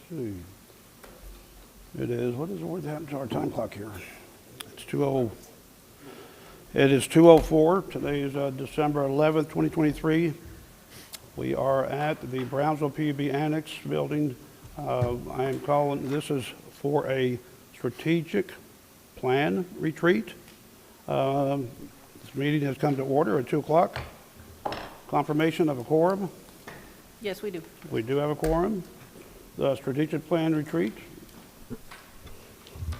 see. It is, what happened to our time clock here? It's 2:00. It is 2:04. Today is December 11th, 2023. We are at the Brownsville PUB Annex building. I am calling, this is for a strategic plan retreat. This meeting has come to order at 2 o'clock. Confirmation of a quorum. Yes, we do. We do have a quorum. The strategic plan retreat.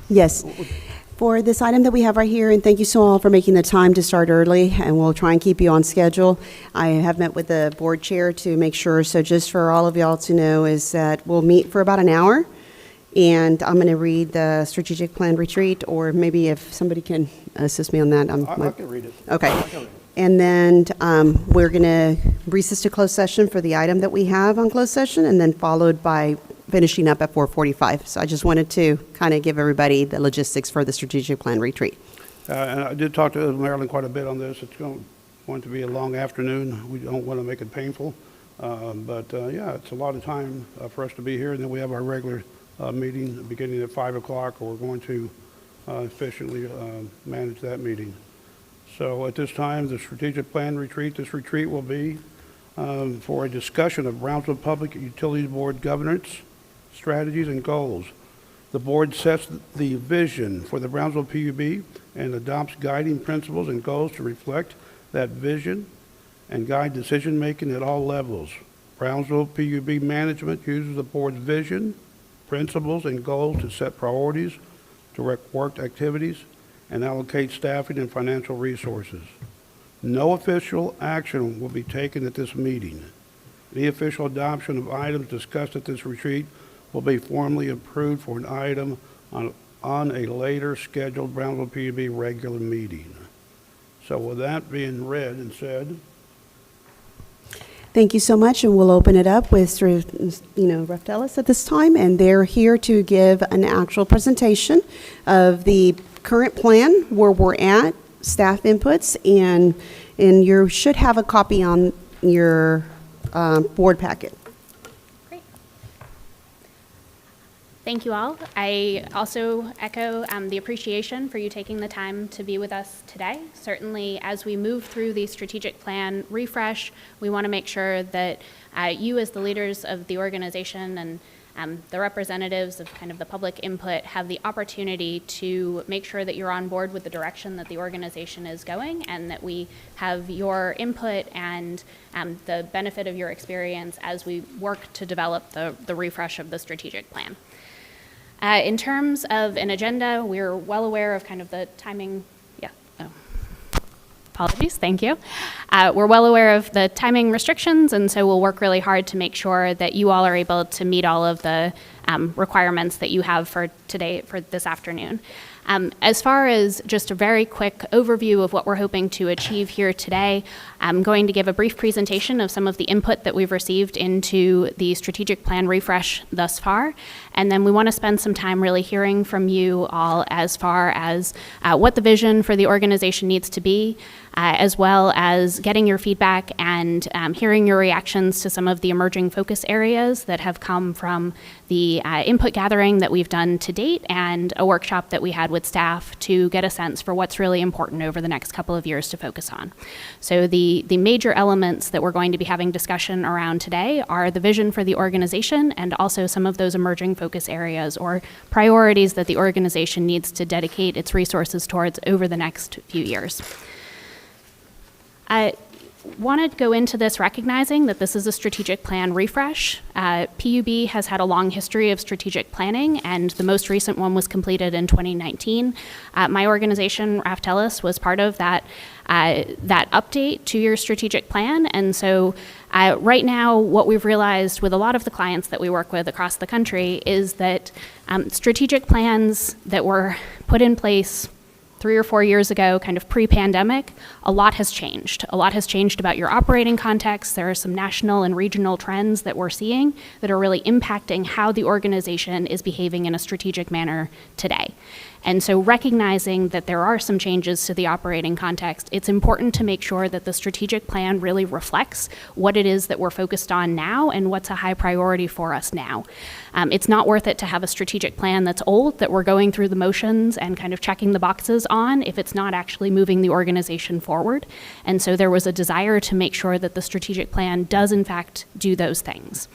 Yes. For this item that we have right here, and thank you so all for making the time to start early, and we'll try and keep you on schedule. I have met with the board chair to make sure, so just for all of y'all to know, is that we'll meet for about an hour, and I'm going to read the strategic plan retreat, or maybe if somebody can assist me on that. I can read it. Okay. I can read it. And then we're going to recess to closed session for the item that we have on closed session, and then followed by finishing up at 4:45. So I just wanted to kind of give everybody the logistics for the strategic plan retreat. And I did talk to Marilyn quite a bit on this. It's going to be a long afternoon. We don't want to make it painful. Yeah, it's a lot of time for us to be here. And then we have our regular meeting beginning at 5 o'clock. We're going to efficiently manage that meeting. So at this time, the strategic plan retreat, this retreat will be for a discussion of Brownsville Public Utilities Board governance, strategies, and goals. The board sets the vision for the Brownsville PUB and adopts guiding principles and goals to reflect that vision and guide decision-making at all levels. Brownsville PUB management uses the board's vision, principles, and goals to set priorities, direct work activities, and allocate staffing and financial resources. No official action will be taken at this meeting. The official adoption of items discussed at this retreat will be formally approved for an item on a later scheduled Brownsville PUB regular meeting. So with that being read and said, Thank you so much, and we'll open it up with Reftelis at this time, and they're here to give an actual presentation of the current plan, where we're at, staff inputs, and you should have a copy on your board packet. Great. Thank you all. I also echo the appreciation for you taking the time to be with us today. Certainly, as we move through the strategic plan refresh, we want to make sure that you as the leaders of the organization and the representatives of kind of the public input have the opportunity to make sure that you're on board with the direction that the organization is going, and that we have your input and the benefit of your experience as we work to develop the refresh of the strategic plan. In terms of an agenda, we're well aware of kind of the timing. Apologies, thank you. We're well aware of the timing restrictions, and so we'll work really hard to make sure that you all are able to meet all of the requirements that you have for today, for this afternoon. As far as just a very quick overview of what we're hoping to achieve here today, I'm going to give a brief presentation of some of the input that we've received into the strategic plan refresh thus far, and then we want to spend some time really hearing from you all as far as what the vision for the organization needs to be, as well as getting your feedback and hearing your reactions to some of the emerging focus areas that have come from the input gathering that we've done to date, and a workshop that we had with staff to get a sense for what's really important over the next couple of years to focus on. So the major elements that we're going to be having discussion around today are the vision for the organization, and also some of those emerging focus areas or priorities that the organization needs to dedicate its resources towards over the next few years. I want to go into this recognizing that this is a strategic plan refresh. PUB has had a long history of strategic planning, and the most recent one was completed in 2019. My organization, Reftelis, was part of that update to your strategic plan. And so right now, what we've realized with a lot of the clients that we work with across the country is that strategic plans that were put in place 3 or 4 years ago, kind of pre-pandemic, a lot has changed. A lot has changed about your operating context. There are some national and regional trends that we're seeing that are really impacting how the organization is behaving in a strategic manner today. And so recognizing that there are some changes to the operating context, it's important to make sure that the strategic plan really reflects what it is that we're focused on now and what's a high priority for us now. It's not worth it to have a strategic plan that's old, that we're going through the motions and kind of checking the boxes on if it's not actually moving the organization forward. And so there was a desire to make sure that the strategic plan does in fact do those things.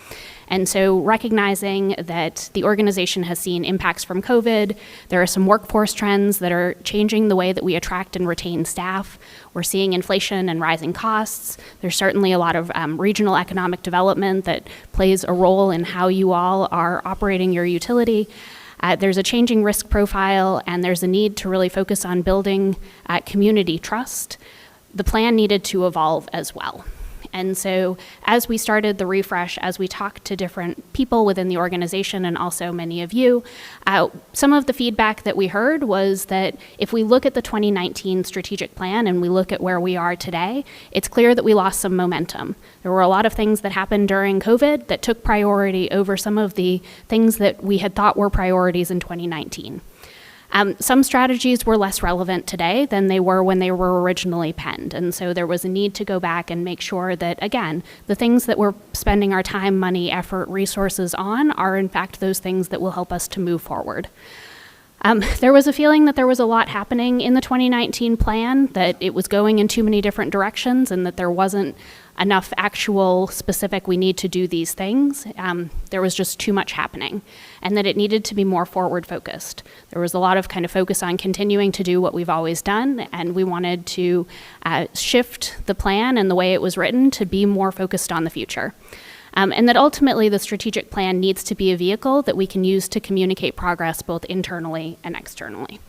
And so recognizing that the organization has seen impacts from COVID, there are some workforce trends that are changing the way that we attract and retain staff. We're seeing inflation and rising costs. There's certainly a lot of regional economic development that plays a role in how you all are operating your utility. There's a changing risk profile, and there's a need to really focus on building community trust. The plan needed to evolve as well. And so as we started the refresh, as we talked to different people within the organization and also many of you, some of the feedback that we heard was that if we look at the 2019 strategic plan and we look at where we are today, it's clear that we lost some momentum. There were a lot of things that happened during COVID that took priority over some of the things that we had thought were priorities in 2019. Some strategies were less relevant today than they were when they were originally penned. And so there was a need to go back and make sure that, again, the things that we're spending our time, money, effort, resources on are in fact those things that will help us to move forward. There was a feeling that there was a lot happening in the 2019 plan, that it was going in too many different directions and that there wasn't enough actual specific, we need to do these things. There was just too much happening, and that it needed to be more forward focused. There was a lot of kind of focus on continuing to do what we've always done, and we wanted to shift the plan and the way it was written to be more focused on the future. And that ultimately the strategic plan needs to be a vehicle that we can use to communicate progress both internally and externally.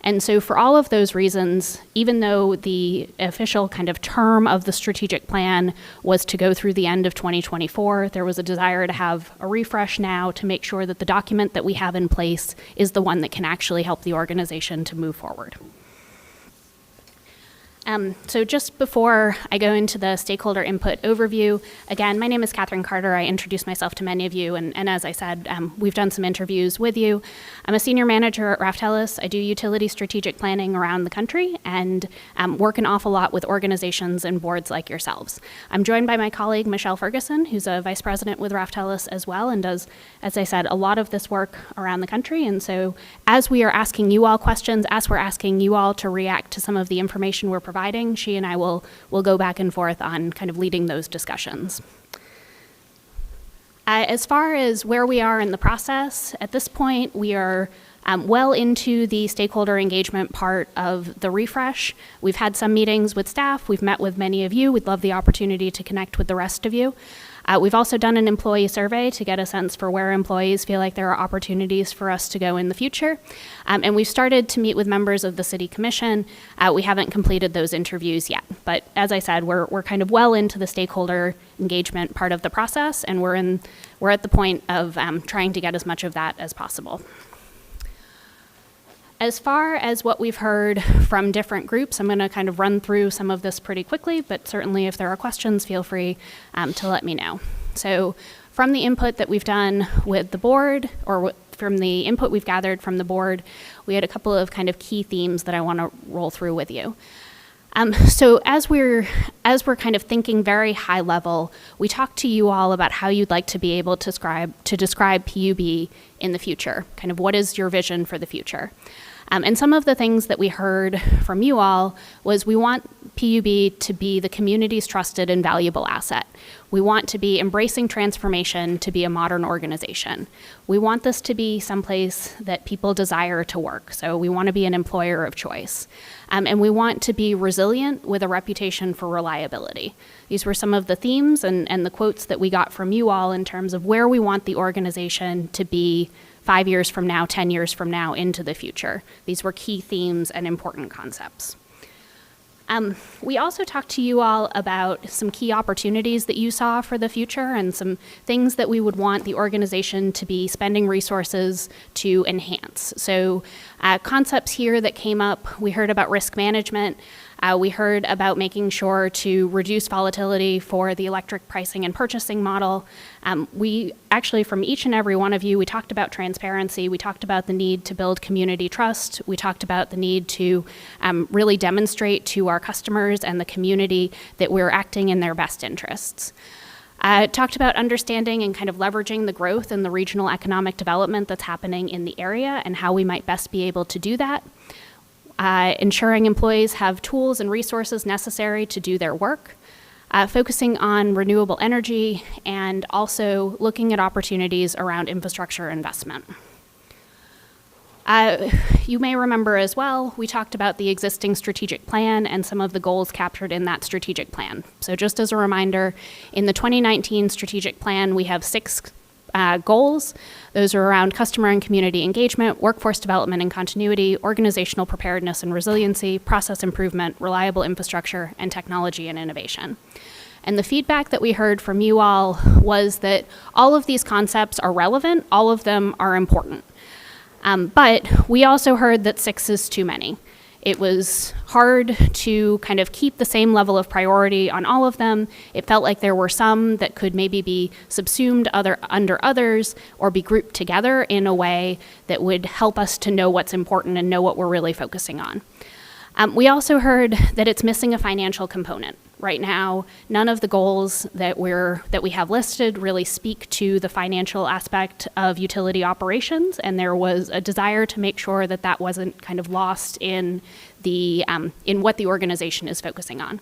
And so for all of those reasons, even though the official kind of term of the strategic plan was to go through the end of 2024, there was a desire to have a refresh now to make sure that the document that we have in place is the one that can actually help the organization to move forward. So just before I go into the stakeholder input overview, again, my name is Catherine Carter. I introduced myself to many of you, and as I said, we've done some interviews with you. I'm a senior manager at Raftellus. I do utility strategic planning around the country and work an awful lot with organizations and boards like yourselves. I'm joined by my colleague, Michelle Ferguson, who's a vice president with Raftellus as well and does, as I said, a lot of this work around the country. And so as we are asking you all questions, as we're asking you all to react to some of the information we're providing, she and I will go back and forth on kind of leading those discussions. As far as where we are in the process, at this point we are well into the stakeholder engagement part of the refresh. We've had some meetings with staff. We've met with many of you. We'd love the opportunity to connect with the rest of you. We've also done an employee survey to get a sense for where employees feel like there are opportunities for us to go in the future. And we've started to meet with members of the City Commission. We haven't completed those interviews yet. But as I said, we're kind of well into the stakeholder engagement part of the process, and we're at the point of trying to get as much of that as possible. As far as what we've heard from different groups, I'm going to kind of run through some of this pretty quickly, but certainly if there are questions, feel free to let me know. So from the input that we've done with the board, or from the input we've gathered from the board, we had a couple of kind of key themes that I want to roll through with you. So as we're kind of thinking very high level, we talked to you all about how you'd like to be able to describe PUB in the future. Kind of what is your vision for the future? And some of the things that we heard from you all was we want PUB to be the community's trusted and valuable asset. We want to be embracing transformation to be a modern organization. We want this to be someplace that people desire to work. So we want to be an employer of choice. And we want to be resilient with a reputation for reliability. These were some of the themes and the quotes that we got from you all in terms of where we want the organization to be 5 years from now, 10 years from now, into the future. These were key themes and important concepts. We also talked to you all about some key opportunities that you saw for the future and some things that we would want the organization to be spending resources to enhance. So concepts here that came up, we heard about risk management. We heard about making sure to reduce volatility for the electric pricing and purchasing model. We actually, from each and every one of you, we talked about transparency. We talked about the need to build community trust. We talked about the need to really demonstrate to our customers and the community that we're acting in their best interests. Talked about understanding and kind of leveraging the growth and the regional economic development that's happening in the area and how we might best be able to do that. Ensuring employees have tools and resources necessary to do their work, focusing on renewable energy, and also looking at opportunities around infrastructure investment. You may remember as well, we talked about the existing strategic plan and some of the goals captured in that strategic plan. So just as a reminder, in the 2019 strategic plan, we have 6 goals. Those are around customer and community engagement, workforce development and continuity, organizational preparedness and resiliency, process improvement, reliable infrastructure, and technology and innovation. And the feedback that we heard from you all was that all of these concepts are relevant, all of them are important. But we also heard that 6 is too many. It was hard to kind of keep the same level of priority on all of them. It felt like there were some that could maybe be subsumed under others or be grouped together in a way that would help us to know what's important and know what we're really focusing on. We also heard that it's missing a financial component. Right now, none of the goals that we have listed really speak to the financial aspect of utility operations, and there was a desire to make sure that that wasn't kind of lost in what the organization is focusing on.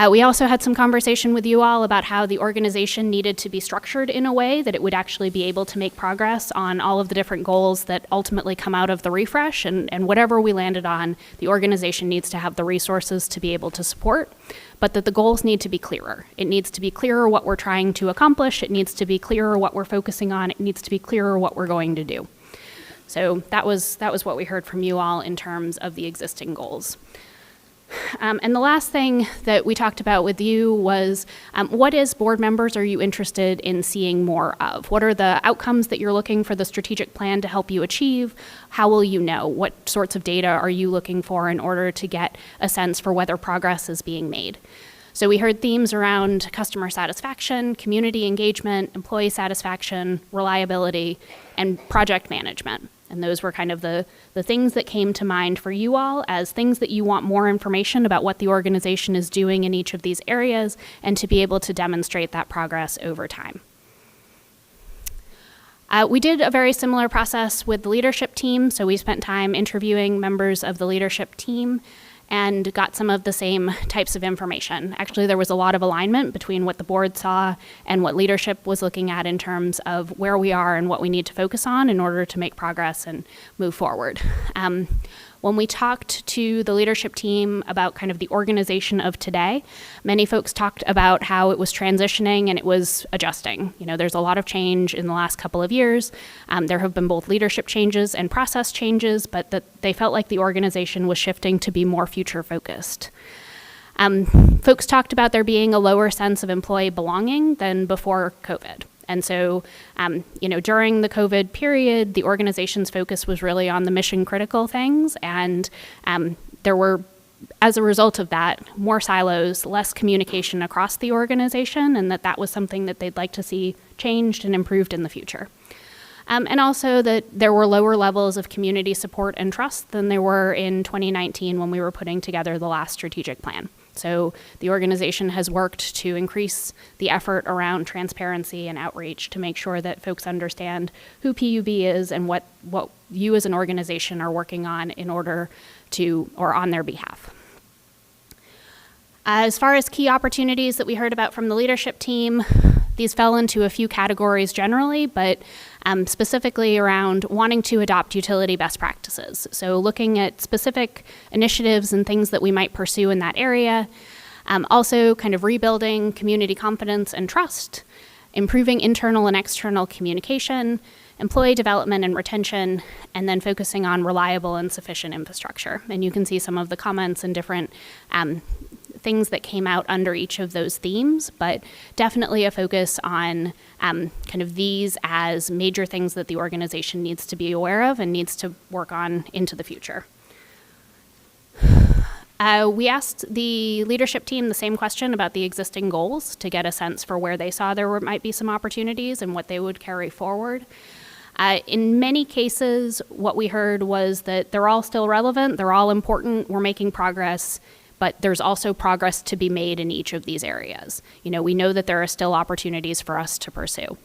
We also had some conversation with you all about how the organization needed to be structured in a way that it would actually be able to make progress on all of the different goals that ultimately come out of the refresh, and whatever we landed on, the organization needs to have the resources to be able to support, but that the goals need to be clearer. It needs to be clearer what we're trying to accomplish, it needs to be clearer what we're focusing on, it needs to be clearer what we're going to do. So that was what we heard from you all in terms of the existing goals. And the last thing that we talked about with you was what as board members are you interested in seeing more of? What are the outcomes that you're looking for the strategic plan to help you achieve? How will you know? What sorts of data are you looking for in order to get a sense for whether progress is being made? So we heard themes around customer satisfaction, community engagement, employee satisfaction, reliability, and project management. And those were kind of the things that came to mind for you all as things that you want more information about what the organization is doing in each of these areas and to be able to demonstrate that progress over time. We did a very similar process with the leadership team. So we spent time interviewing members of the leadership team and got some of the same types of information. Actually, there was a lot of alignment between what the board saw and what leadership was looking at in terms of where we are and what we need to focus on in order to make progress and move forward. When we talked to the leadership team about kind of the organization of today, many folks talked about how it was transitioning and it was adjusting. You know, there's a lot of change in the last couple of years. There have been both leadership changes and process changes, but that they felt like the organization was shifting to be more future focused. Folks talked about there being a lower sense of employee belonging than before COVID. And so, during the COVID period, the organization's focus was really on the mission critical things. And there were, as a result of that, more silos, less communication across the organization, and that was something that they'd like to see changed and improved in the future. And also that there were lower levels of community support and trust than there were in 2019 when we were putting together the last strategic plan. So the organization has worked to increase the effort around transparency and outreach to make sure that folks understand who PUB is and what you as an organization are working on in order to, or on their behalf. As far as key opportunities that we heard about from the leadership team, these fell into a few categories generally, but specifically around wanting to adopt utility best practices. So looking at specific initiatives and things that we might pursue in that area. Also kind of rebuilding community confidence and trust. improving internal and external communication, employee development and retention, and then focusing on reliable and sufficient infrastructure. And you can see some of the comments and different things that came out under each of those themes, but definitely a focus on kind of these as major things that the organization needs to be aware of and needs to work on into the future. We asked the leadership team the same question about the existing goals to get a sense for where they saw might be some opportunities and what they would carry forward. In many cases, what we heard was that they're all still relevant, they're all important, we're making progress, but there's also progress to be made in each of these areas. We know that there are still opportunities for us to pursue.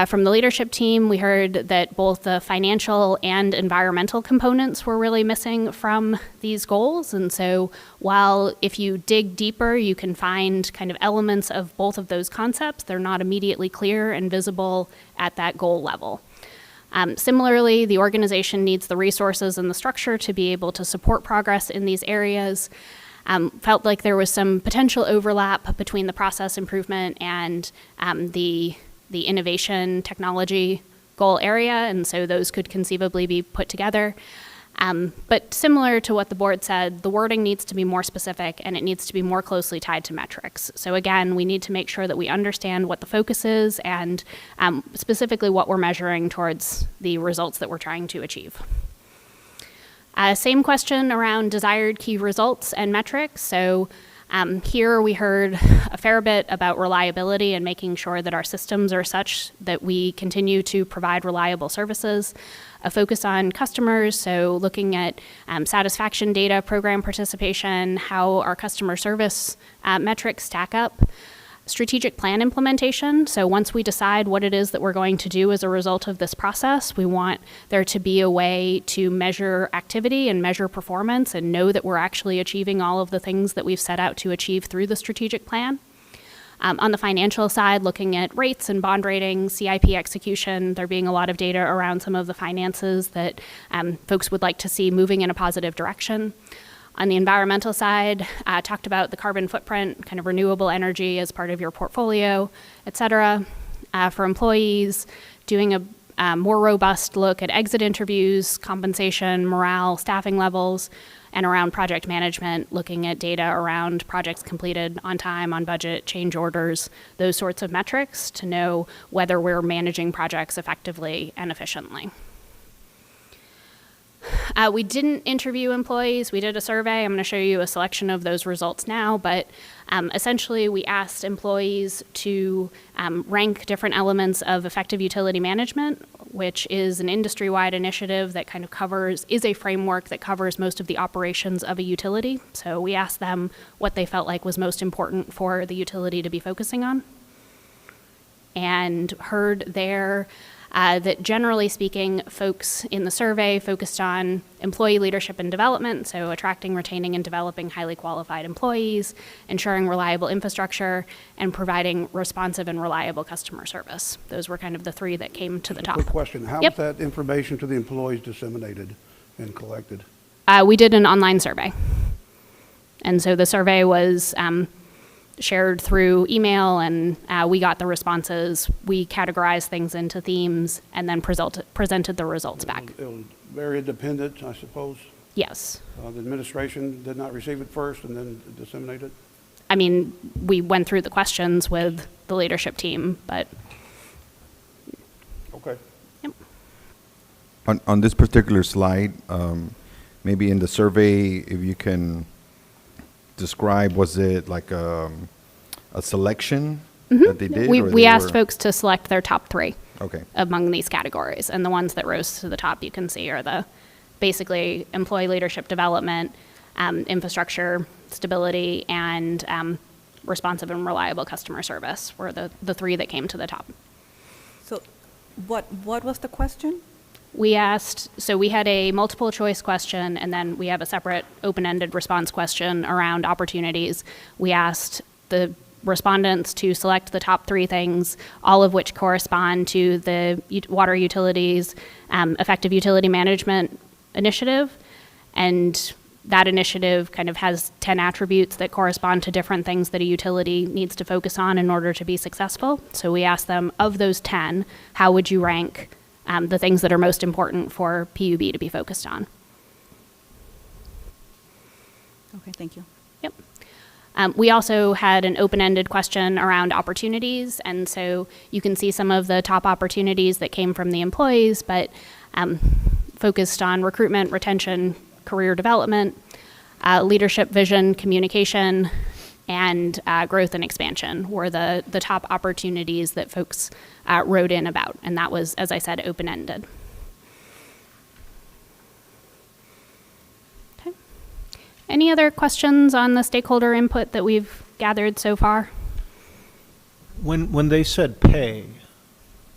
From the leadership team, we heard that both the financial and environmental components were really missing from these goals. And so while if you dig deeper, you can find kind of elements of both of those concepts, they're not immediately clear and visible at that goal level. Similarly, the organization needs the resources and the structure to be able to support progress in these areas. Felt like there was some potential overlap between the process improvement and the innovation technology goal area, and so those could conceivably be put together. But similar to what the board said, the wording needs to be more specific and it needs to be more closely tied to metrics. So again, we need to make sure that we understand what the focus is and specifically what we're measuring towards the results that we're trying to achieve. Same question around desired key results and metrics. So here we heard a fair bit about reliability and making sure that our systems are such that we continue to provide reliable services. A focus on customers, so looking at satisfaction data, program participation, how our customer service metrics stack up. Strategic plan implementation, so once we decide what it is that we're going to do as a result of this process, we want there to be a way to measure activity and measure performance and know that we're actually achieving all of the things that we've set out to achieve through the strategic plan. On the financial side, looking at rates and bond rating, CIP execution, there being a lot of data around some of the finances that folks would like to see moving in a positive direction. On the environmental side, talked about the carbon footprint, kind of renewable energy as part of your portfolio, et cetera. For employees, doing a more robust look at exit interviews, compensation, morale, staffing levels, and around project management, looking at data around projects completed on time, on budget, change orders, those sorts of metrics to know whether we're managing projects effectively and efficiently. We didn't interview employees. We did a survey. I'm going to show you a selection of those results now, but essentially we asked employees to rank different elements of effective utility management, which is an industry-wide initiative that kind of is a framework that covers most of the operations of a utility. So we asked them what they felt like was most important for the utility to be focusing on, and heard there that generally speaking, folks in the survey focused on employee leadership and development, so attracting, retaining, and developing highly qualified employees, ensuring reliable infrastructure, and providing responsive and reliable customer service. Those were kind of the three that came to the top. Quick question, how Yep. was that information to the employees disseminated and collected? We did an online survey. And so the survey was shared through email, and we got the responses. We categorized things into themes and then presented the results back. It was very independent, I suppose. Yes. The administration did not receive it first and then disseminate it? I mean, we went through the questions with the leadership team, but Okay. yep. On this particular slide, maybe in the survey, if you can describe, was it like a selection that they did? or We they asked were- folks to select their top three Okay. among these categories, and the ones that rose to the top you can see are the basically employee leadership development, infrastructure stability, and responsive and reliable customer service were the three that came to the top. So what was the question? We asked, so we had a multiple choice question, and then we have a separate open-ended response question around opportunities. We asked the respondents to select the top three things, all of which correspond to the water utilities effective utility management initiative. And that initiative kind of has 10 attributes that correspond to different things that a utility needs to focus on in order to be successful. So we asked them, of those 10, how would you rank the things that are most important for PUB to be focused on? Okay, thank you. Yep. We also had an open-ended question around opportunities, and so you can see some of the top opportunities that came from the employees, but focused on recruitment, retention, career development, leadership, vision, communication, and growth and expansion were the top opportunities that folks wrote in about, and that was, as I said, open-ended. Okay. Any other questions on the stakeholder input that we've gathered so far? When they said pay,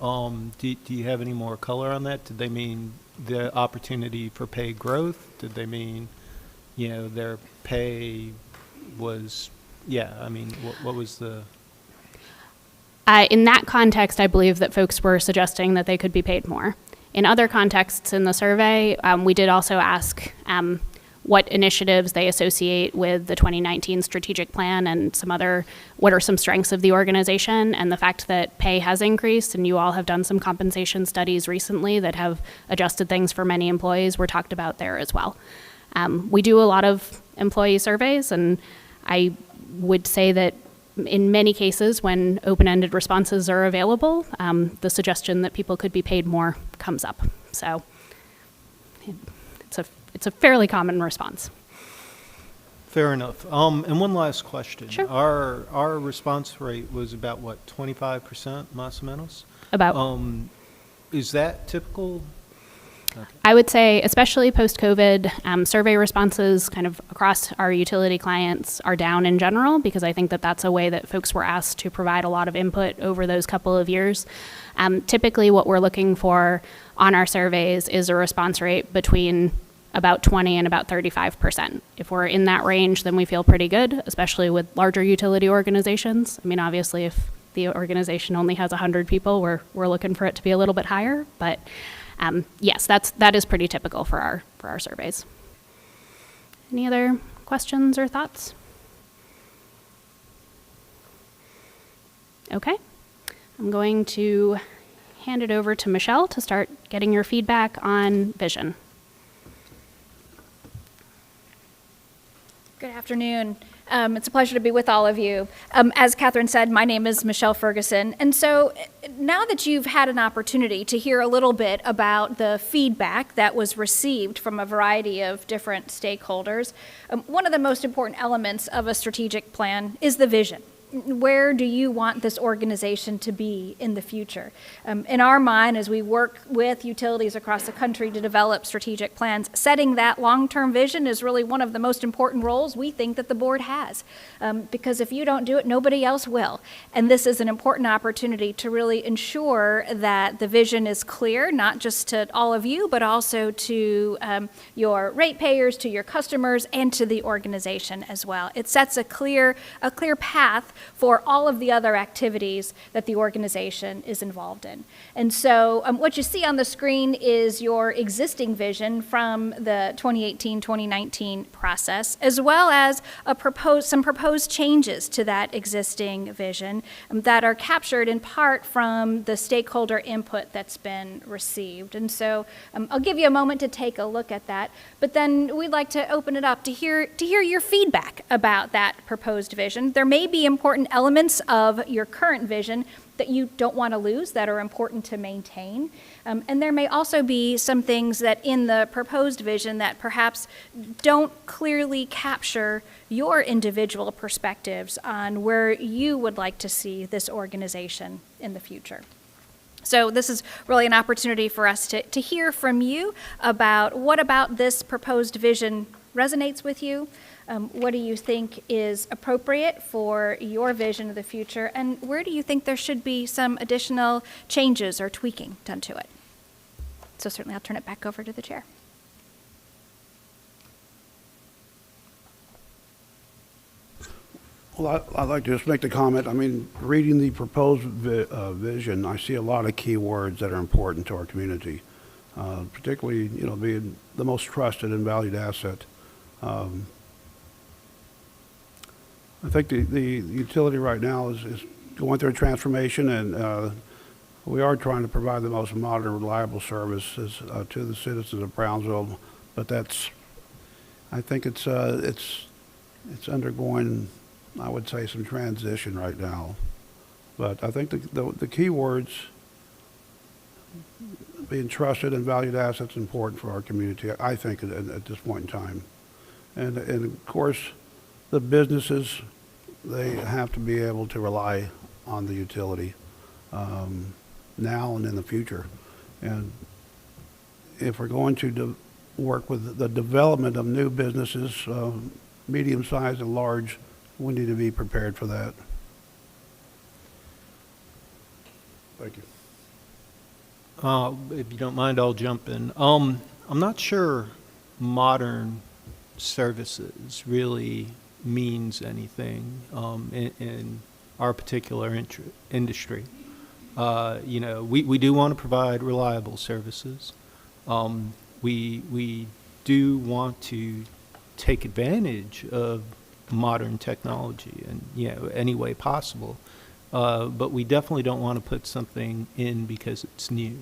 do you have any more color on that? Did they mean the opportunity for pay growth? Did they mean, their pay was, what was the? In that context, I believe that folks were suggesting that they could be paid more. In other contexts in the survey, we did also ask what initiatives they associate with the 2019 strategic plan and what are some strengths of the organization, and the fact that pay has increased, and you all have done some compensation studies recently that have adjusted things for many employees were talked about there as well. We do a lot of employee surveys, and I would say that in many cases when open-ended responses are available, the suggestion that people could be paid more comes up. So it's a fairly common response. Fair enough. And one last question. Sure. Our response rate was about, what, 25%, más o menos? About. Is that typical? I would say, especially post-COVID, survey responses kind of across our utility clients are down in general, because I think that that's a way that folks were asked to provide a lot of input over those couple of years. Typically, what we're looking for on our surveys is a response rate between about 20 and about 35%. If we're in that range, then we feel pretty good, especially with larger utility organizations. I mean, obviously, if the organization only has 100 people, we're looking for it to be a little bit higher, but yes, that is pretty typical for our surveys. Any other questions or thoughts? Okay, I'm going to hand it over to Michelle to start getting your feedback on vision. Good afternoon. It's a pleasure to be with all of you. As Catherine said, my name is Michelle Ferguson. And so now that you've had an opportunity to hear a little bit about the feedback that was received from a variety of different stakeholders, one of the most important elements of a strategic plan is the vision. Where do you want this organization to be in the future? In our mind, as we work with utilities across the country to develop strategic plans, setting that long-term vision is really one of the most important roles we think that the board has. Because if you don't do it, nobody else will. And this is an important opportunity to really ensure that the vision is clear, not just to all of you, but also to your ratepayers, to your customers, and to the organization as well. It sets a clear path for all of the other activities that the organization is involved in. And so what you see on the screen is your existing vision from the 2018-2019 process, as well as some proposed changes to that existing vision that are captured in part from the stakeholder input that's been received. And so I'll give you a moment to take a look at that, but then we'd like to open it up to hear your feedback about that proposed vision. There may be important elements of your current vision that you don't want to lose, that are important to maintain. And there may also be some things that in the proposed vision that perhaps don't clearly capture your individual perspectives on where you would like to see this organization in the future. So this is really an opportunity for us to hear from you about what about this proposed vision resonates with you. What do you think is appropriate for your vision of the future, and where do you think there should be some additional changes or tweaking done to it? So certainly I'll turn it back over to the chair. Well, I'd like to just make the comment, I mean, reading the proposed vision, I see a lot of key words that are important to our community, particularly, being the most trusted and valued asset I think the utility right now is going through a transformation, and we are trying to provide the most modern, reliable services to the citizens of Brownsville. But I think it's undergoing, I would say, some transition right now. But I think the key words, being trusted and valued assets, important for our community, I think, at this point in time. And of course, the businesses, they have to be able to rely on the utility now and in the future. And if we're going to work with the development of new businesses, medium-sized and large, we need to be prepared for that. Thank you. If you don't mind, I'll jump in. I'm not sure modern services really means anything in our particular industry. We do want to provide reliable services. We do want to take advantage of modern technology in any way possible. But we definitely don't want to put something in because it's new.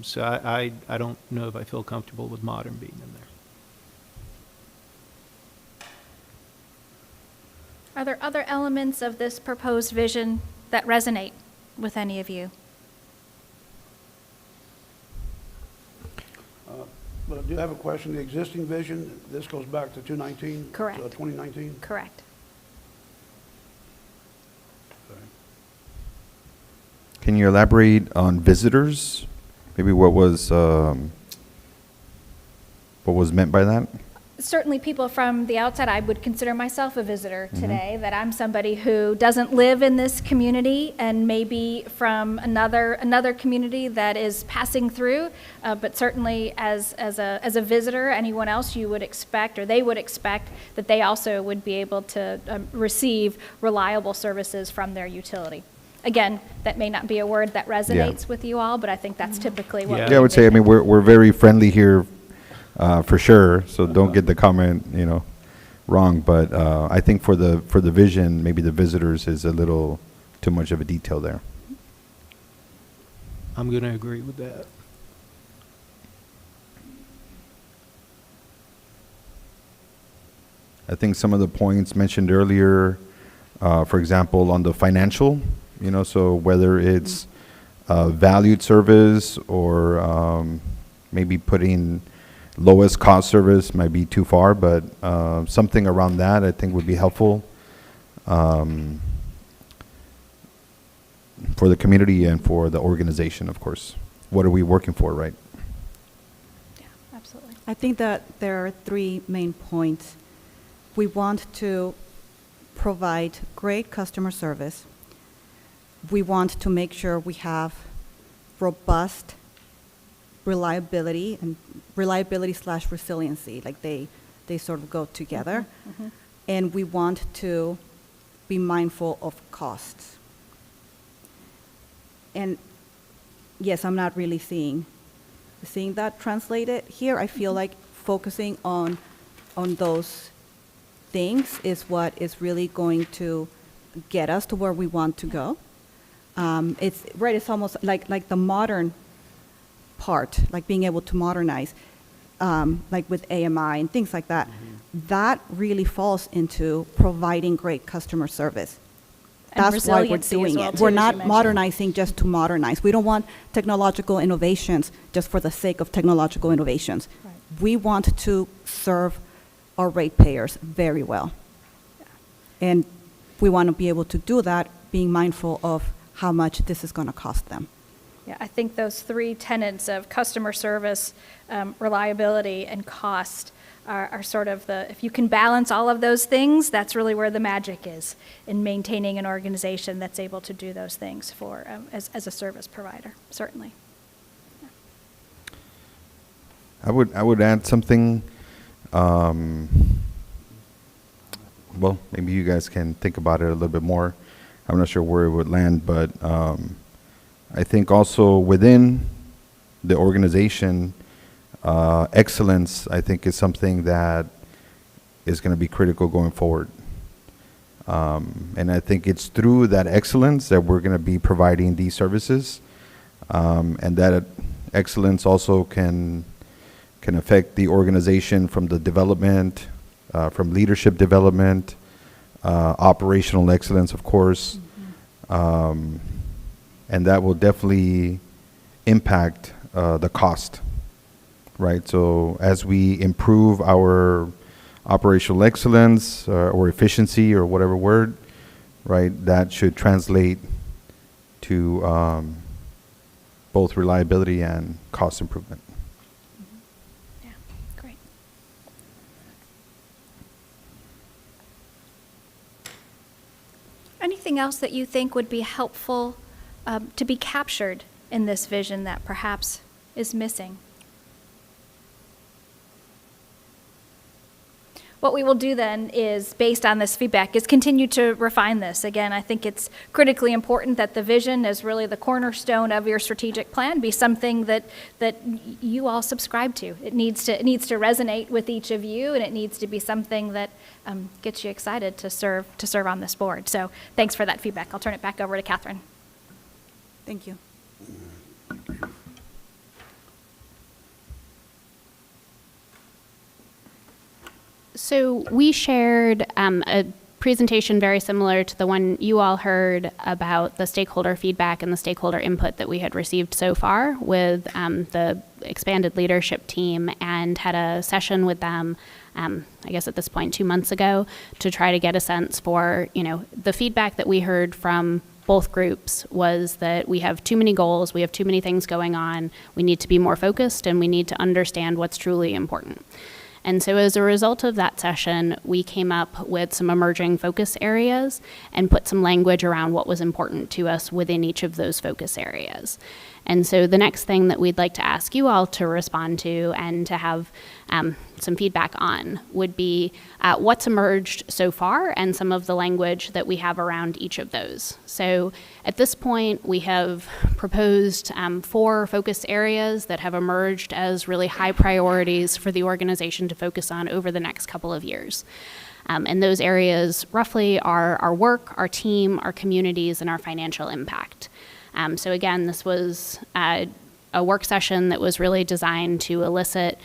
So I don't know if I feel comfortable with modern being in there. Are there other elements of this proposed vision that resonate with any of you? But I do have a question. The existing vision, this goes back to 2019? Correct. 2019? Correct. Okay. Can you elaborate on visitors? Maybe what was meant by that? Certainly people from the outside, I would consider myself a visitor today, that I'm somebody who doesn't live in this community and maybe from another community that is passing through, but certainly as a visitor, anyone else you would expect, or they would expect, that they also would be able to receive reliable services from their utility. Again, that may not be a word that resonates with you all, but I think that's typically what we Yeah, I would say, I envision. mean, we're very friendly here, for sure, so don't get the comment, wrong, but I think for the vision, maybe the visitors is a little too much of a detail there. I'm going to agree with that. I think some of the points mentioned earlier, for example, on the financial, so whether it's valued service or maybe putting lowest cost service might be too far, but something around that I think would be helpful for the community and for the organization, of course. What are we working for, right? Yeah, absolutely. I think that there are three main points. We want to provide great customer service. We want to make sure we have robust reliability and reliability/resiliency, like they sort of go together. And we want to be mindful of costs. And yes, I'm not really seeing that translated here. I feel like focusing on those things is what is really going to get us to where we want to go. It's almost like the modern part, like being able to modernize, like with AMI and things like that. That really falls into providing great customer service. And That's why we're resiliency as doing well, it. too, We're as you not mentioned. modernizing just to modernize. We don't want technological innovations just for the sake of technological innovations. Right. We want to serve our ratepayers very well. And we want to be able to do that, being mindful of how much this is going to cost them. Yeah, I think those three tenets of customer service, reliability, and cost are sort of if you can balance all of those things, that's really where the magic is in maintaining an organization that's able to do those things for as a service provider, certainly. I would add something. Well, maybe you guys can think about it a little bit more. I'm not sure where it would land, but I think also within the organization, excellence, I think, is something that is going to be critical going forward. And I think it's through that excellence that we're going to be providing these services, and that excellence also can affect the organization from the development, from leadership development, operational excellence, of course, and that will definitely impact the cost, right? So as we improve our operational excellence or efficiency or whatever word, right, that should translate to both reliability and cost improvement. Yeah, great. Anything else that you think would be helpful to be captured in this vision that perhaps is missing? What we will do then is, based on this feedback, is continue to refine this. Again, I think it's critically important that the vision is really the cornerstone of your strategic plan, be something that you all subscribe to. It needs to resonate with each of you, and it needs to be something that gets you excited to serve on this board. So thanks for that feedback. I'll turn it back over to Catherine. Thank you. So we shared a presentation very similar to the one you all heard about the stakeholder feedback and the stakeholder input that we had received so far with the expanded leadership team, and had a session with them, I guess at this point 2 months ago, to try to get a sense for, the feedback that we heard from both groups was that we have too many goals, we have too many things going on, we need to be more focused, and we need to understand what's truly important. And so as a result of that session, we came up with some emerging focus areas and put some language around what was important to us within each of those focus areas. And so the next thing that we'd like to ask you all to respond to and to have some feedback on would be what's emerged so far and some of the language that we have around each of those. So at this point, we have proposed 4 focus areas that have emerged as really high priorities for the organization to focus on over the next couple of years. And those areas roughly are our work, our team, our communities, and our financial impact. So again, this was a work session that was really designed to elicit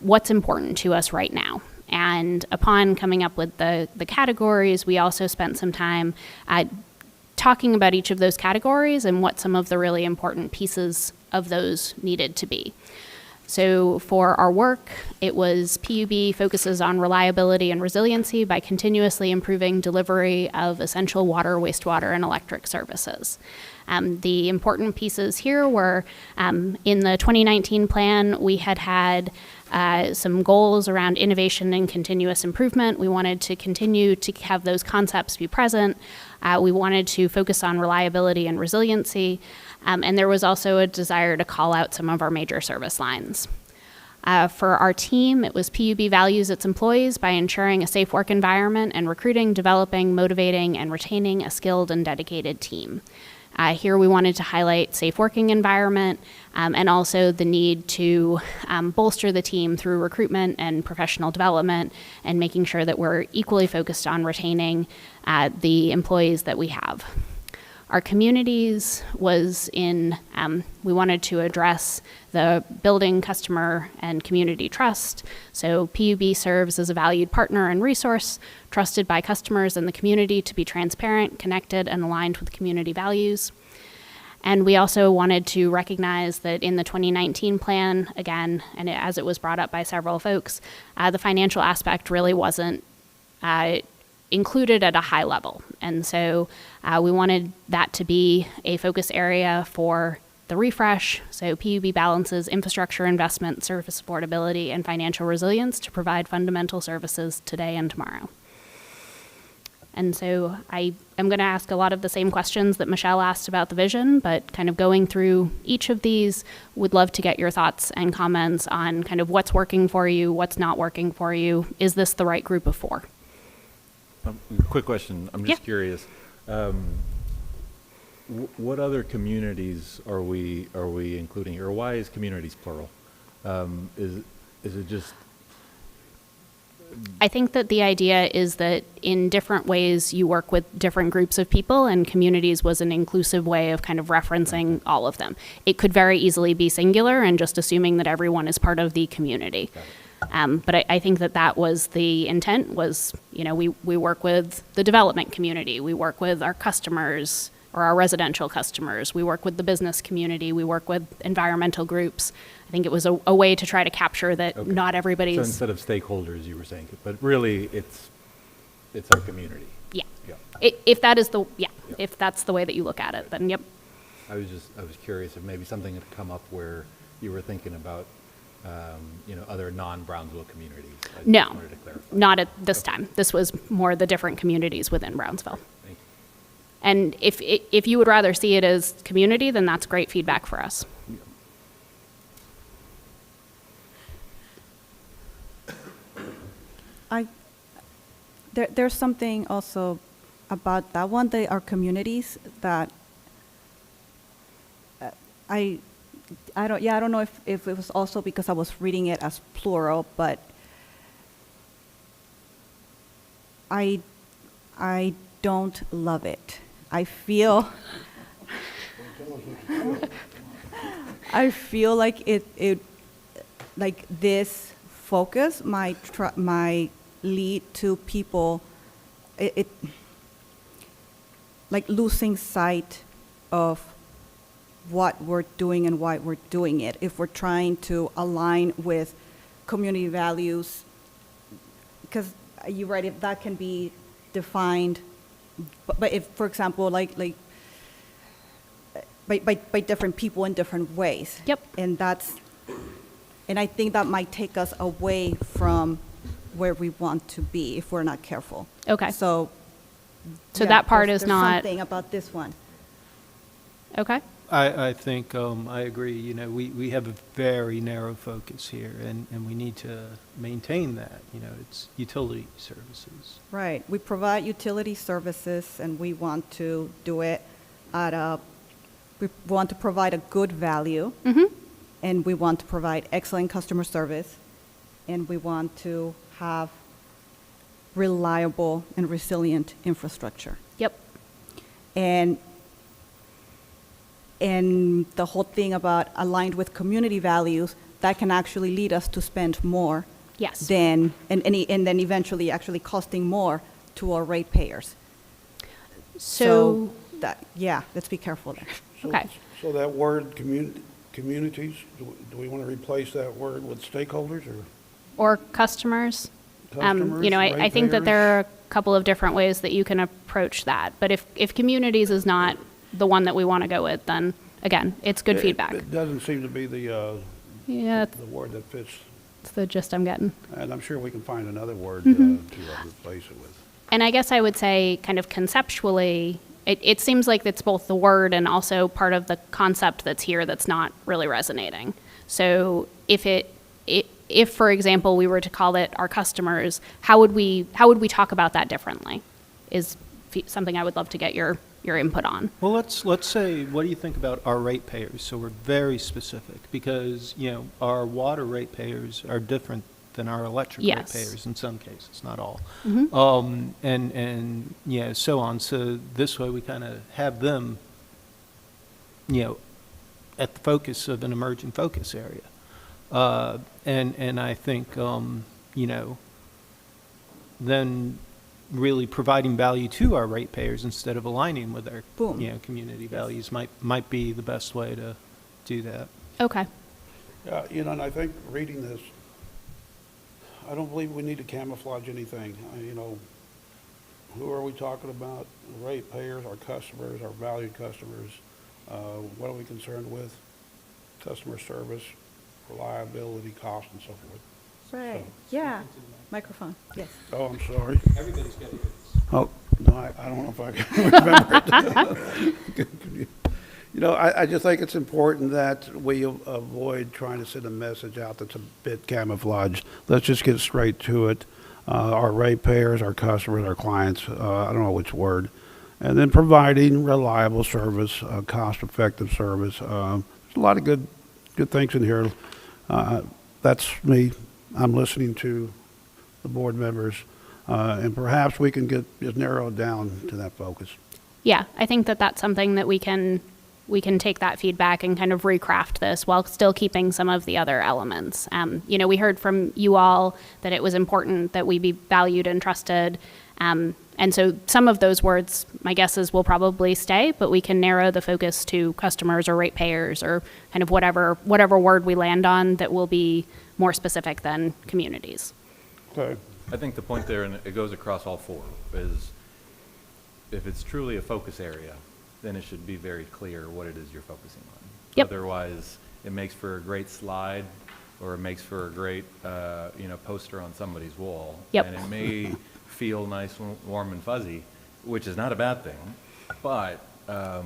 what's important to us right now. And upon coming up with the categories, we also spent some time talking about each of those categories and what some of the really important pieces of those needed to be. So for our work, it was PUB focuses on reliability and resiliency by continuously improving delivery of essential water, wastewater, and electric services. The important pieces here were in the 2019 plan, we had some goals around innovation and continuous improvement. We wanted to continue to have those concepts be present. We wanted to focus on reliability and resiliency. And there was also a desire to call out some of our major service lines. For our team, it was PUB values its employees by ensuring a safe work environment and recruiting, developing, motivating, and retaining a skilled and dedicated team. Here we wanted to highlight safe working environment and also the need to bolster the team through recruitment and professional development and making sure that we're equally focused on retaining the employees that we have. Our communities was in, we wanted to address the building customer and community trust. So PUB serves as a valued partner and resource, trusted by customers and the community to be transparent, connected, and aligned with community values. And we also wanted to recognize that in the 2019 plan, again, and as it was brought up by several folks, the financial aspect really wasn't included at a high level. And so we wanted that to be a focus area for the refresh. So PUB balances infrastructure investment, service affordability, and financial resilience to provide fundamental services today and tomorrow. And so I am going to ask a lot of the same questions that Michelle asked about the vision, but kind of going through each of these, would love to get your thoughts and comments on kind of what's working for you, what's not working for you. Is this the right group of 4? Quick question. I'm just Yeah. curious. What other communities are we including, or why is communities plural? Is it just I think that the idea is that in different ways you work with different groups of people, and communities was an inclusive way of kind of referencing all of them. It could very easily be singular and just assuming that everyone is part of the community. But I think that that was the intent was, you know, we work with the development community, we work with our customers or our residential customers, we work with the business community, we work with environmental groups. I think it was a way to try to capture that Okay. not So everybody's, instead of stakeholders, you were saying, but really, it's our community. yeah. Yeah. If that is the, yeah, Yeah. if that's the way that you look at it, then yep. I was curious if maybe something had come up where you were thinking about, other non-Brownsville communities. I just No, wanted to clarify. not at this time. This was more the different communities within Brownsville. Thank you. And if you would rather see it as community, then that's great feedback for us. There's something also about that one. They are communities that I don't know if it was also because I was reading it as plural, but I don't love it. I feel like it like this focus might lead to people it like losing sight of what we're doing and why we're doing it. If we're trying to align with community values, because you're right, if that can be defined, but if, for example, like by different people in different ways. Yep. And I think that might take us away from where we want to be if we're not careful. Okay. So yeah, that part there's is not, something about this one. okay? I think, I agree, you know, we have a very narrow focus here, and we need to maintain that, you know, it's utility services. Right. We provide utility services, and we want to do it we want to provide a good value, and we want to provide excellent customer service, and we want to have reliable and resilient infrastructure. Yep. And the whole thing about aligned with community values, that can actually lead us to spend more Yes. than, and then eventually actually costing more to our ratepayers. So, That, yeah, let's be careful there. So- Okay. So that word communities, do we want to replace that word with stakeholders or customers. customers? You know, I think that ratepayers? there are a couple of different ways that you can approach that. But if communities is not the one that we want to go with, then again, it's good feedback. It doesn't seem to be Yeah, the word that fits, that's the gist I'm getting. and I'm sure we can find another word Mm-hmm. to replace it with. And I guess I would say, kind of conceptually, it seems like it's both the word and also part of the concept that's here that's not really resonating. So if, for example, we were to call it our customers, how would we talk about that differently? Is something I would love to get your input on. Well, let's say, what do you think about our ratepayers? So we're very specific, because, you know, our water ratepayers are different than our electric Yes. ratepayers in some cases, not all. Mm-hmm. And yeah, so on. So this way we kind of have them, you know, at the focus of an emerging focus area. And I think, you know, then really providing value to our ratepayers instead of aligning with our, Boom. you know, community values might be the best way to do that. Okay. You know, and I think reading this, I don't believe we need to camouflage anything. You know, who are we talking about? Ratepayers, our customers, our valued customers. What are we concerned with? Customer service, reliability, cost, and so forth. Right, yeah. Microphone, yes. Oh, I'm sorry. Everybody's got to Oh, no, I don't know if I can remember it. You know, I just think it's important that we avoid trying to send a message out that's a bit camouflaged. Let's just get straight to it. Our ratepayers, our customers, our clients, I don't know which word. And then providing reliable service, cost-effective service. There's a lot of good things in here. That's me. I'm listening to the board members, and perhaps we can just narrow it down to that focus. Yeah, I think that that's something that we can take that feedback and kind of recraft this while still keeping some of the other elements. We heard from you all that it was important that we be valued and trusted. And so some of those words, my guess is, will probably stay, but we can narrow the focus to customers or ratepayers or kind of whatever word we land on that will be more specific than communities. Okay. I think the point there, and it goes across all four, is if it's truly a focus area, then it should be very clear what it is you're focusing on. Yep. Otherwise, it makes for a great slide, or it makes for a great, poster on somebody's wall. Yep. And it may feel nice, warm, and fuzzy, which is not a bad thing. But I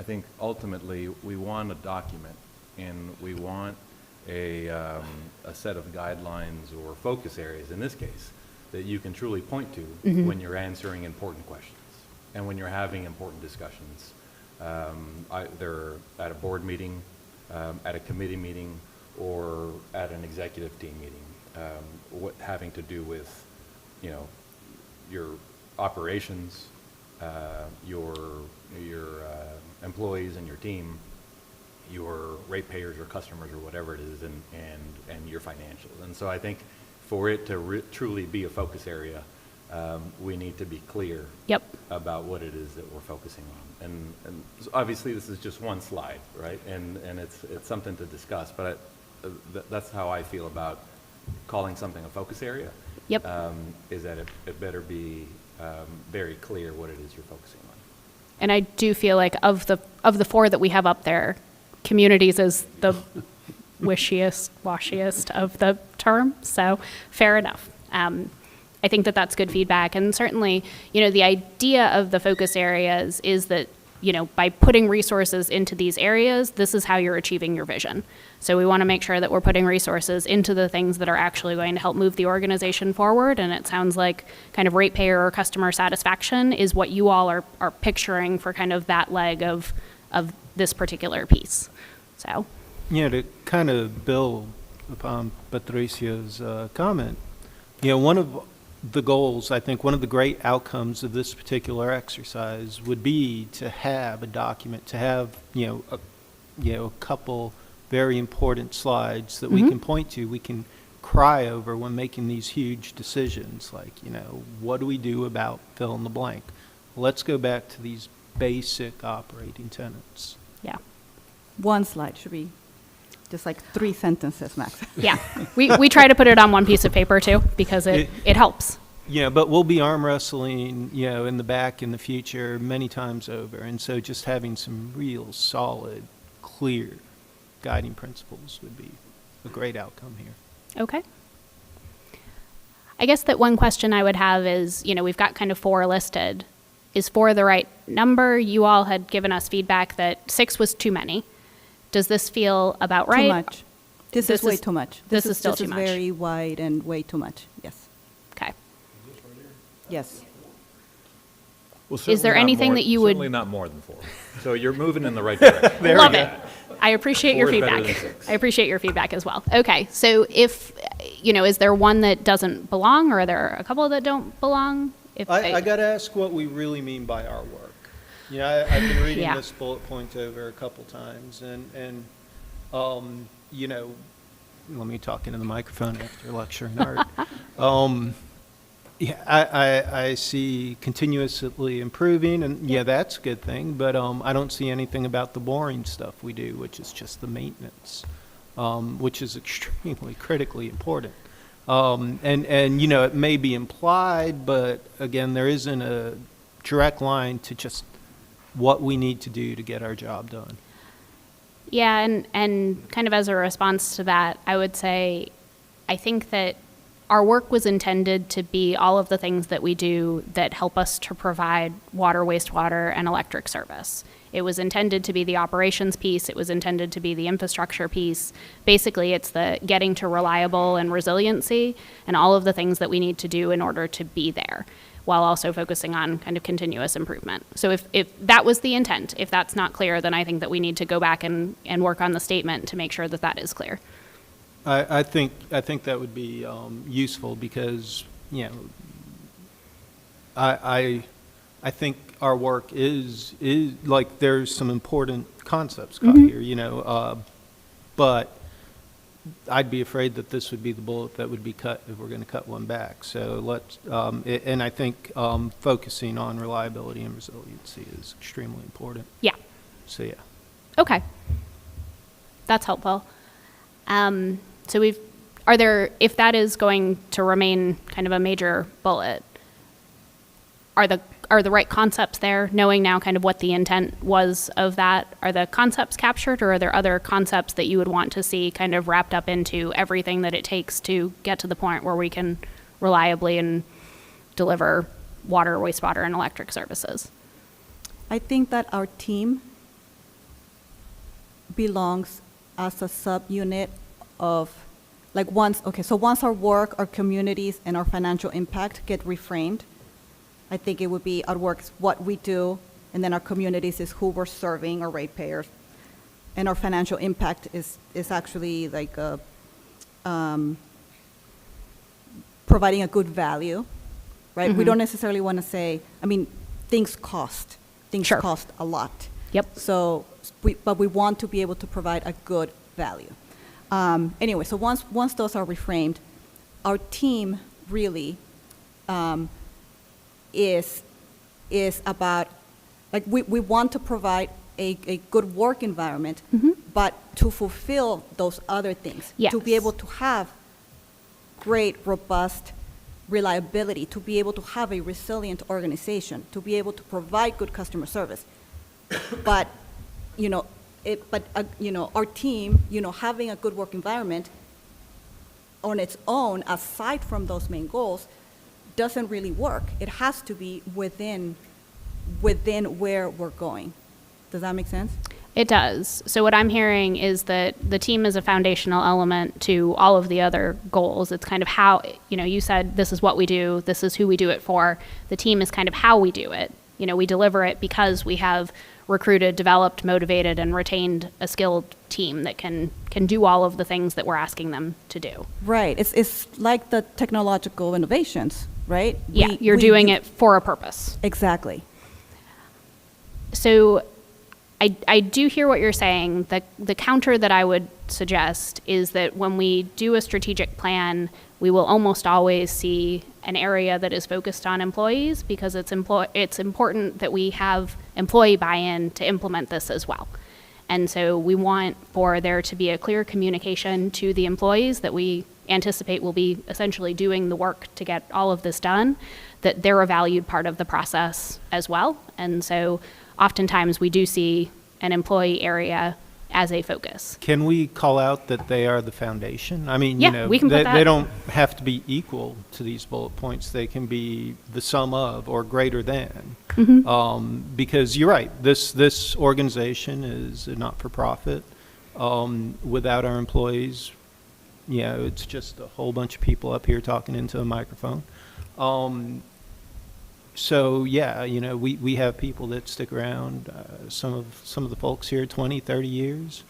think ultimately we want a document, and we want a set of guidelines or focus areas, in this case, that you can truly point to when you're answering important questions and when you're having important discussions, either at a board meeting, at a committee meeting, or at an executive team meeting, having to do with, your operations, your employees and your team, your ratepayers or customers or whatever it is, and your financials. And so I think for it to truly be a focus area, we need to be clear Yep. about what it is that we're focusing on. And obviously this is just one slide, right? And it's something to discuss, but that's how I feel about calling something a focus area. Yep. Is that it better be very clear what it is you're focusing on. And I do feel like of the four that we have up there, communities is the washiest of the term. So fair enough. I think that that's good feedback. And certainly, the idea of the focus areas is that, by putting resources into these areas, this is how you're achieving your vision. So we want to make sure that we're putting resources into the things that are actually going to help move the organization forward. And it sounds like kind of ratepayer or customer satisfaction is what you all are picturing for kind of that leg of this particular piece. So. To kind of build upon Patricia's comment, one of the goals, I think one of the great outcomes of this particular exercise would be to have a document, to have, a couple very important slides that we can point to, we can cry over when making these huge decisions, like, what do we do about fill in the blank? Let's go back to these basic operating tenets. Yeah. One slide should be just like 3 sentences max. Yeah. We try to put it on one piece of paper too, because it helps. Yeah, but we'll be arm wrestling, in the back in the future many times over. And so just having some real solid, clear guiding principles would be a great outcome here. Okay. I guess that one question I would have is, we've got kind of 4 listed. Is 4 the right number? You all had given us feedback that 6 was too many. Does this feel about right? Too much. This is way too much. This is still too much. This is very wide and way too much. Yes. Okay. Yes. Well, Is there certainly not anything more- that you would- Certainly not more than 4. So you're moving in the right direction. Love it. I appreciate your 4 is better feedback. than 6. I appreciate your feedback as well. Okay, so if, is there one that doesn't belong, or are there a couple that don't belong? If I got to ask what we really mean by our work. I've been reading Yeah. this bullet point over a couple times, and let me talk into the microphone after lecturing art. I see continuously improving, and that's a good thing, but I don't see anything about the boring stuff we do, which is just the maintenance, which is extremely critically important. And it may be implied, but again, there isn't a direct line to just what we need to do to get our job done. Yeah, and kind of as a response to that, I would say, I think that our work was intended to be all of the things that we do that help us to provide water, wastewater, and electric service. It was intended to be the operations piece. It was intended to be the infrastructure piece. Basically, it's the getting to reliable and resiliency and all of the things that we need to do in order to be there, while also focusing on kind of continuous improvement. So if that was the intent, if that's not clear, then I think that we need to go back and work on the statement to make sure that that is clear. I think that would be useful because, you know, I think our work is like, there's some important concepts caught here, you know, but I'd be afraid that this would be the bullet that would be cut if we're going to cut one back. So let's, and I think focusing on reliability and resiliency is extremely important. Yeah. So, yeah. Okay. That's helpful. So if that is going to remain kind of a major bullet, are the right concepts there, knowing now kind of what the intent was of that? Are the concepts captured, or are there other concepts that you would want to see kind of wrapped up into everything that it takes to get to the point where we can reliably and deliver water, wastewater, and electric services? I think that our team belongs as a subunit of, like, once our work, our communities, and our financial impact get reframed, I think it would be our work is what we do, and then our communities is who we're serving, our ratepayers, and our financial impact is actually like providing a good value, right? We don't necessarily want to say, I mean, things cost. Things Sure. cost a lot. Yep. So, but we want to be able to provide a good value. Anyway, so once those are reframed, our team really is about, like, we want to provide a good work environment, but to fulfill those other things, to be Yes. able to have great, robust reliability, to be able to have a resilient organization, to be able to provide good customer service. But, you know, our team, you know, having a good work environment on its own, aside from those main goals, doesn't really work. It has to be within where we're going. Does that make sense? It does. So what I'm hearing is that the team is a foundational element to all of the other goals. It's kind of how, you know, you said this is what we do, this is who we do it for. The team is kind of how we do it. You know, we deliver it because we have recruited, developed, motivated, and retained a skilled team that can do all of the things that we're asking them to do. Right. It's like the technological innovations, right? Yeah, you're doing it for a purpose. Exactly. So I do hear what you're saying. The counter that I would suggest is that when we do a strategic plan, we will almost always see an area that is focused on employees, because it's important that we have employee buy-in to implement this as well. And so we want for there to be a clear communication to the employees that we anticipate will be essentially doing the work to get all of this done, that they're a valued part of the process as well. And so oftentimes we do see an employee area as a focus. Can we call out that they are the foundation? I mean, Yeah, you know, we can put that. they don't have to be equal to these bullet points. They can be the sum of or greater than. Mm-hmm. Because you're right, this organization is a not-for-profit. Without our employees, you know, it's just a whole bunch of people up here talking into a microphone. So, yeah, you know, we have people that stick around, some of the folks here 20, 30 years.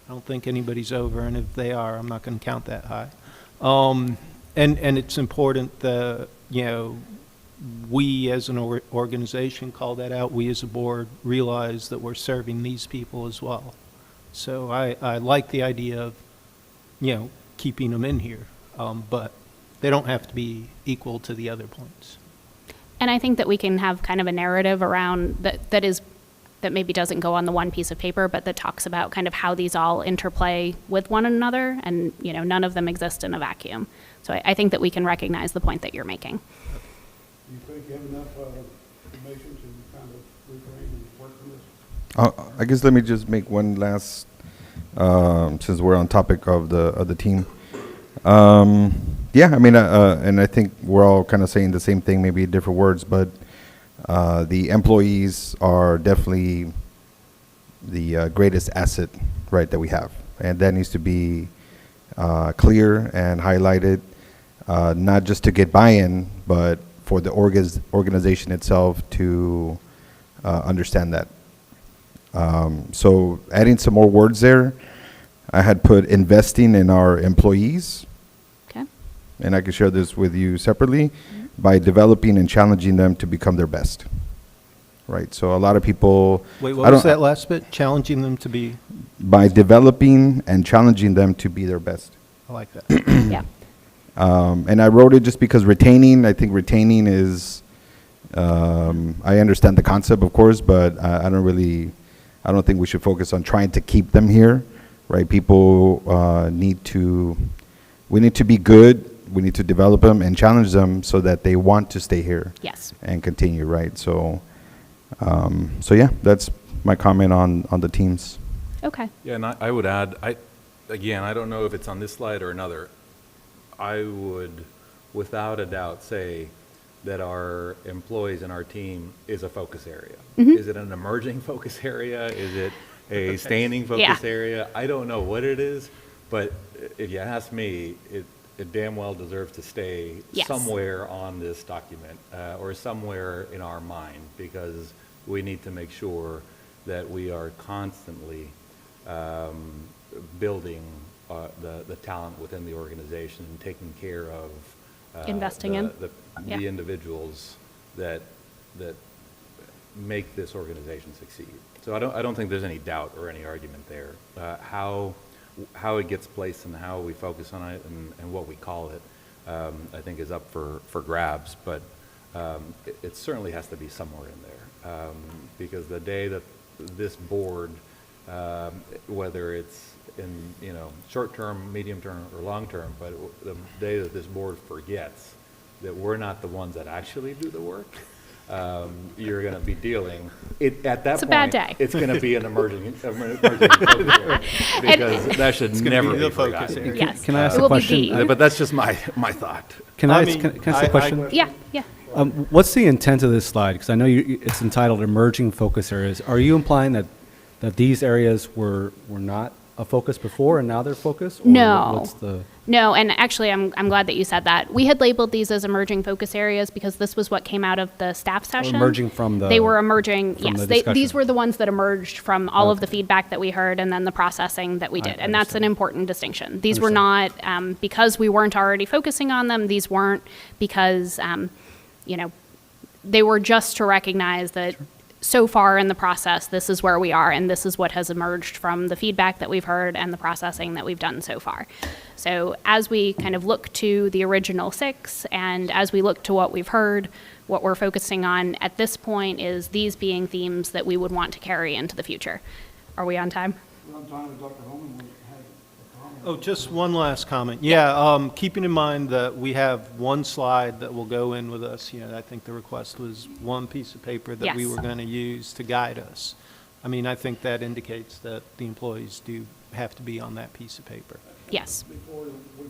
I don't think anybody's over, and if they are, I'm not going to count that high. And it's important that, you know, we as an organization call that out. We as a board realize that we're serving these people as well. So I like the idea of, you know, keeping them in here, but they don't have to be equal to the other points. And I think that we can have kind of a narrative around that maybe doesn't go on the one piece of paper, but that talks about kind of how these all interplay with one another, and, you know, none of them exist in a vacuum. So I think that we can recognize the point that you're making. Do you think you have enough information to kind of reframe and work on this? I guess let me just make one last, since we're on topic of the team. Yeah, I mean, and I think we're all kind of saying the same thing, maybe in different words, but the employees are definitely the greatest asset, right, that we have. And that needs to be clear and highlighted, not just to get buy-in, but for the organization itself to understand that. So adding some more words there, I had put investing in our employees, Okay. and I can share this with you separately, by developing and challenging them to become their best. Right, so a lot of people. Wait, I what was don't- that last bit? Challenging them to be, By developing and challenging them to be their best. I like that. Yeah. And I wrote it just because retaining, I think retaining is, I understand the concept, of course, but I don't think we should focus on trying to keep them here, right? People we need to be good, we need to develop them and challenge them so that they want to stay here. Yes. And continue, right? So yeah, that's my comment on the teams. Okay. Yeah, and I would add, again, I don't know if it's on this slide or another. I would, without a doubt, say that our employees and our team is a focus area. Is it an emerging focus area? Is it a standing focus area? I don't know what it is, but if you ask me, it damn well deserves to stay Yes. somewhere on this document, or somewhere in our mind, because we need to make sure that we are constantly building the talent within the organization and taking care of Investing in. Yeah. the individuals that make this organization succeed. So I don't think there's any doubt or any argument there. How it gets placed and how we focus on it and what we call it, I think is up for grabs, but it certainly has to be somewhere in there. Because the day that this board, whether it's in, short term, medium term, or long term, but the day that this board forgets that we're not the ones that actually do the work, you're going to be dealing, at that point. It's a bad day. It's going to be an emerging focus area, because that should gonna never be be the focus forgotten. area. Yes. Can I ask It a will be question? the- But that's just my thought. Can I I, mean, can I ask a question? Yeah, yeah. What's the intent of this slide? Because I know it's entitled Emerging Focus Areas. Are you implying that these areas were not a focus before and now they're focused? Or No. What's the? No, and actually, I'm glad that you said that. We had labeled these as emerging focus areas because this was what came out of the staff session. emerging from the- They were emerging, from yes. the These discussion. were the ones that emerged from all of the Okay. feedback that we heard and then the processing that we I did. And that's an understand. important distinction. These were not, because we weren't already focusing on them, these weren't because, they were just to recognize that so far in the process, this is where we are, and this is what has emerged from the feedback that we've heard and the processing that we've done so far. So as we kind of look to the original 6, and as we look to what we've heard, what we're focusing on at this point is these being themes that we would want to carry into the future. Are we on time? Oh, just one last comment. Yeah, keeping in mind that we have one slide that will go in with us, I think the request was one piece of paper that we Yes. were going to use to guide us. I mean, I think that indicates that the employees do have to be on that piece of paper. Yes. Before we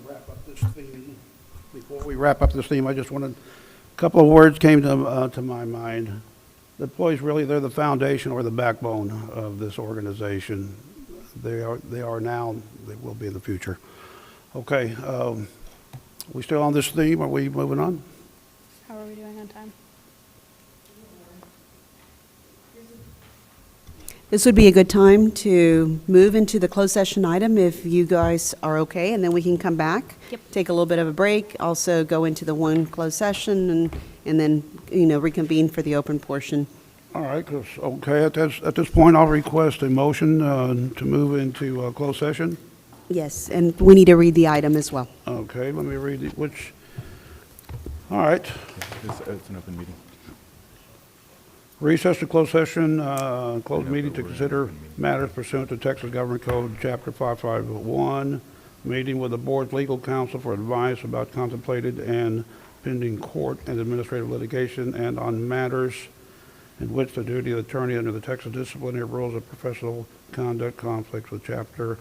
wrap up this theme, I just wanted, a couple of words came to my mind. The employees really, they're the foundation or the backbone of this organization. They are now, they will be in the future. Okay, we still on this theme? Are we moving on? How are we doing on time? This would be a good time to move into the closed session item if you guys are okay, and then we can come back. Yep. Take a little bit of a break, also go into the one closed session, and then, reconvene for the open portion. All right, okay, at this point, I'll request a motion to move into closed session. Yes, and we need to read the item as well. Okay, let me read all right. It's an open meeting. Recess to closed session, closed meeting to consider matters pursuant to Texas Government Code, Chapter 551, meeting with the board's legal counsel for advice about contemplated and pending court and administrative litigation, and on matters in which the duty of the attorney under the Texas Disciplinary Rules of Professional Conduct conflicts with Chapter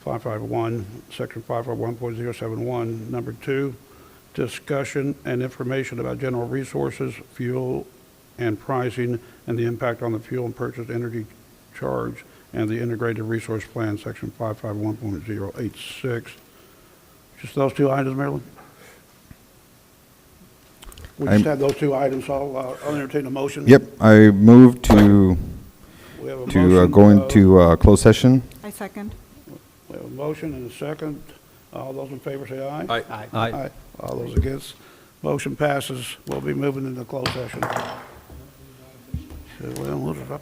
551, Section 551.071. Number 2, discussion and information about general resources, fuel, and pricing, and the impact on the fuel and purchased energy charge, and the Integrated Resource Plan, Section 551.086. Just those 2 items, Marilyn? We just have those 2 items, so I'll entertain a motion. Yep, I move to We have a motion, go into closed session. I second. We have a motion and a second. All those in favor say aye. Aye. Aye. All those against, motion passes. We'll be moving into closed session. So, well, what is up?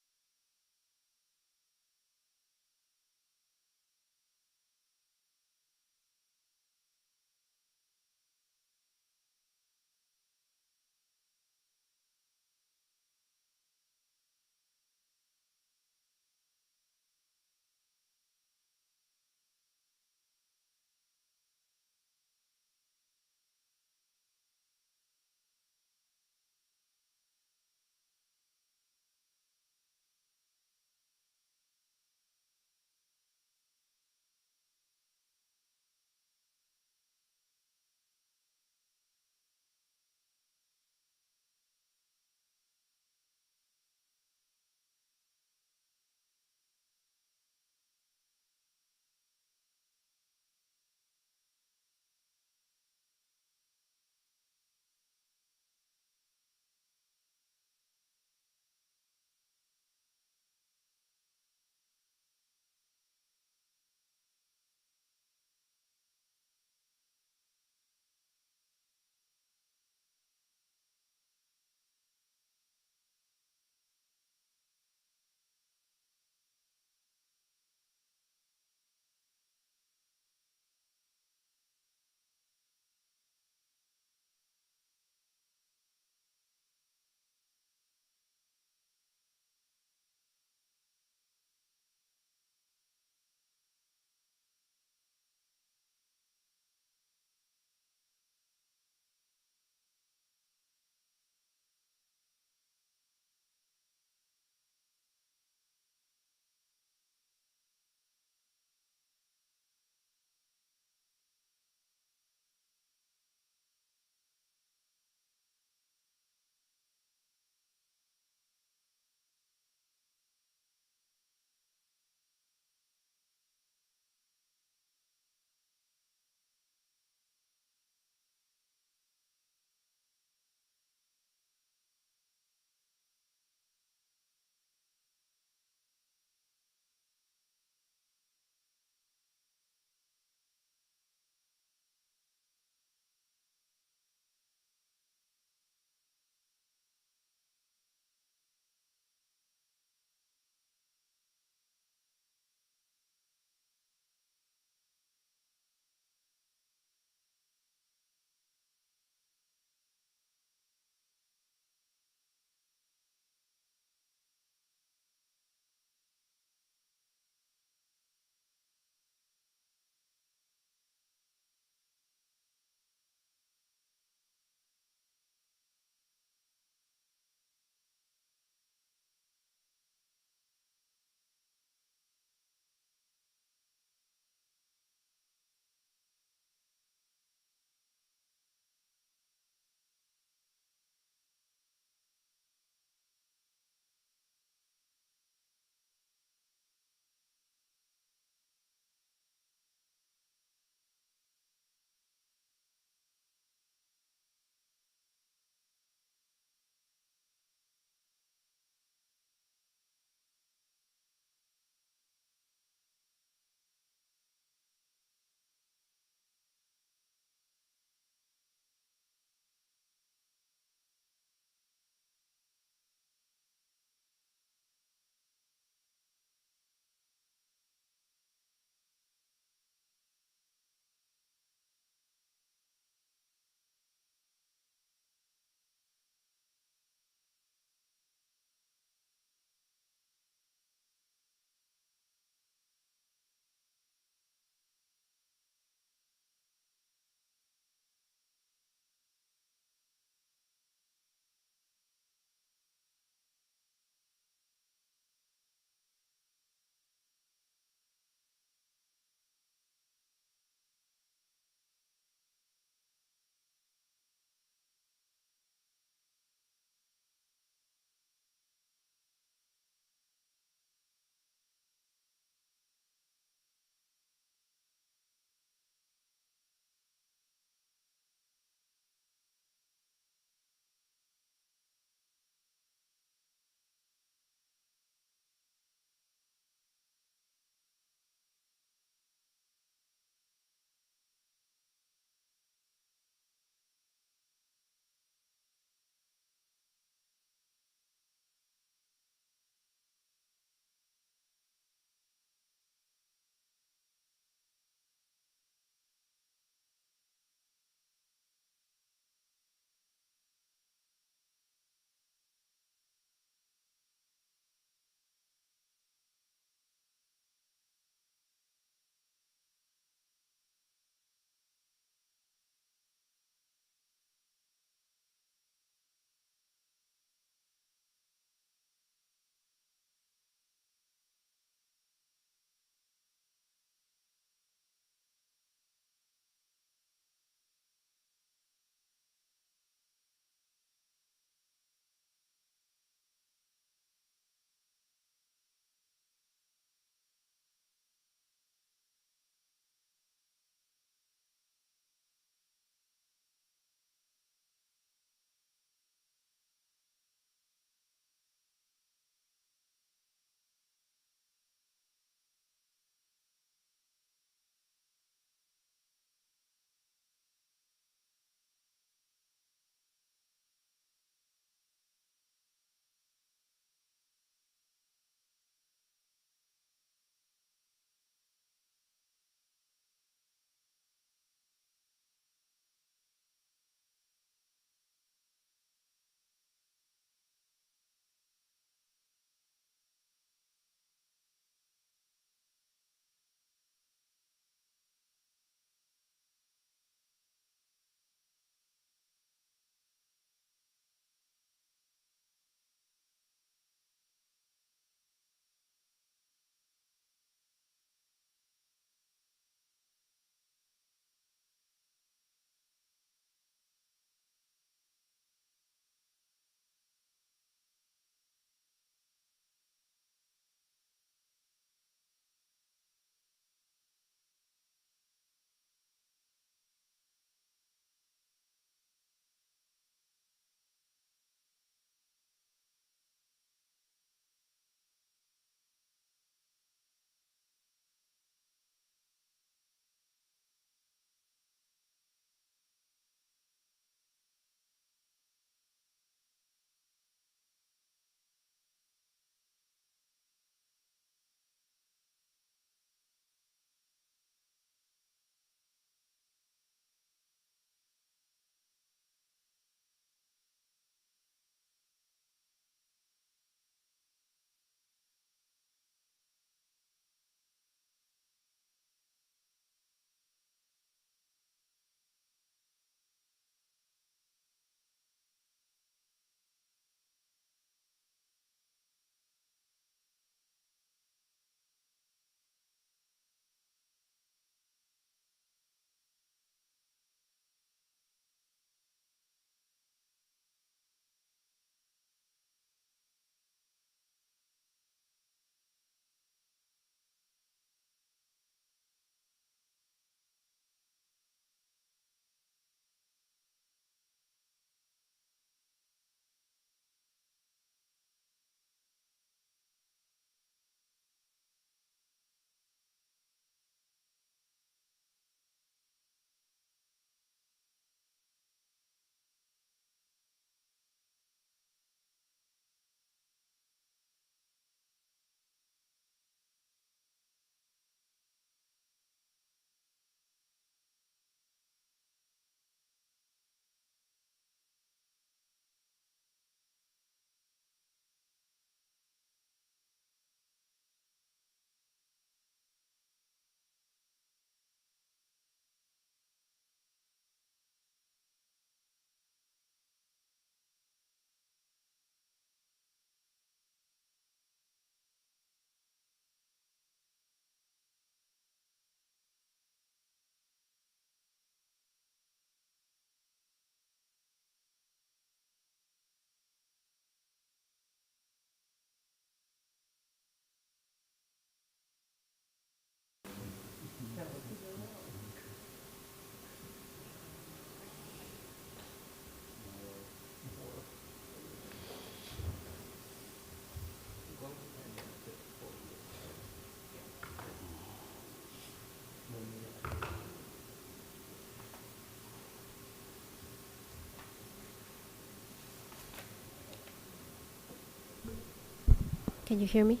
Can you hear me?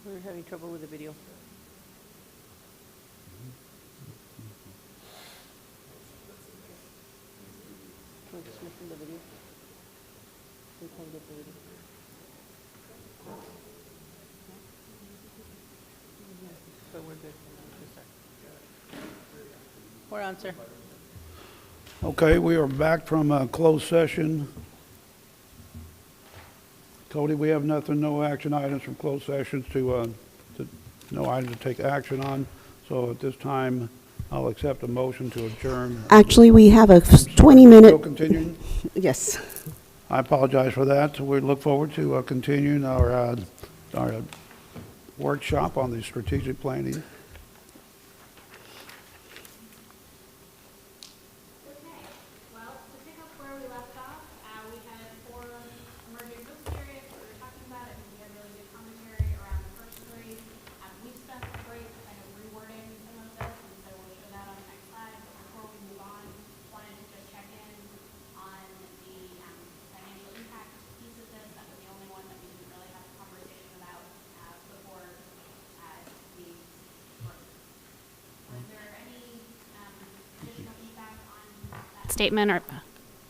We're having trouble with the video. We're dismissing the video. We can't get the video. So we're good. We're on, sir. Okay, we are back from closed session. Cody, we have nothing, no action items from closed sessions no items to take action on. So at this time, I'll accept a motion to adjourn. Actually, we have a Still 20-minute, continuing? yes. I apologize for that. We look forward to continuing our workshop on the strategic planning. Well, to pick up where we left off, we had 4 emerging business areas that we were talking about. I think we had really good commentary around the first 3. We spent a break kind of rewording some of this, and so we'll show that on the next slide. But before we move on, wanted to just check in on the financial impact piece of this. That was the only one that we didn't really have a conversation about before we worked. Was there any additional feedback on that statement, or,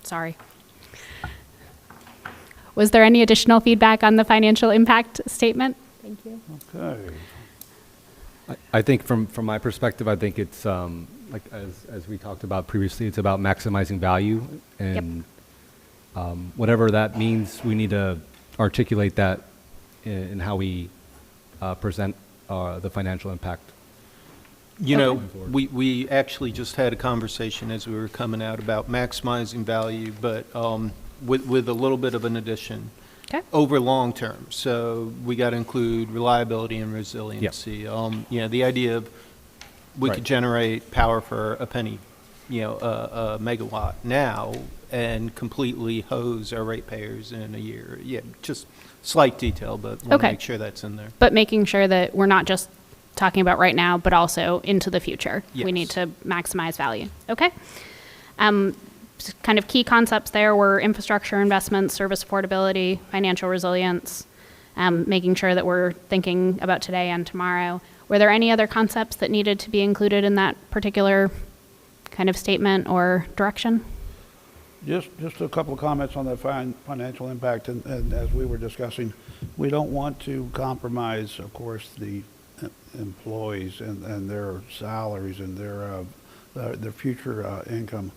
sorry. Was there any additional feedback on the financial impact statement? Thank you. Okay. I think from my perspective, I think it's, like, as we talked about previously, it's about maximizing value. And whatever that means, we need to articulate that in how we present the financial impact. You know, Going forward. we actually just had a conversation as we were coming out about maximizing value, but with a little bit of an addition. Okay. Over long term. So we got to include reliability and resiliency. The idea of we Right. could generate power for a penny, a megawatt now, and completely hose our ratepayers in a year. Yeah, just slight detail, but want to Okay. make sure that's in there. But making sure that we're not just talking about right now, but also into the future. We need Yes. to maximize value. Okay. Kind of key concepts there were infrastructure investments, service affordability, financial resilience, making sure that we're thinking about today and tomorrow. Were there any other concepts that needed to be included in that particular kind of statement or direction? Just a couple of comments on the financial impact, and as we were discussing, we don't want to compromise, of course, the employees and their salaries and their future income.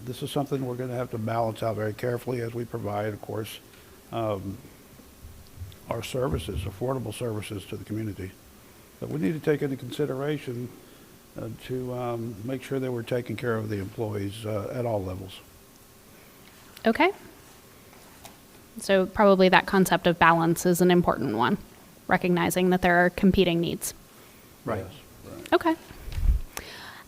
This is something we're going to have to balance out very carefully as we provide, of course, our services, affordable services to the community. But we need to take into consideration to make sure that we're taking care of the employees at all levels. Okay. So probably that concept of balance is an important one, recognizing that there are competing needs. Right. Okay.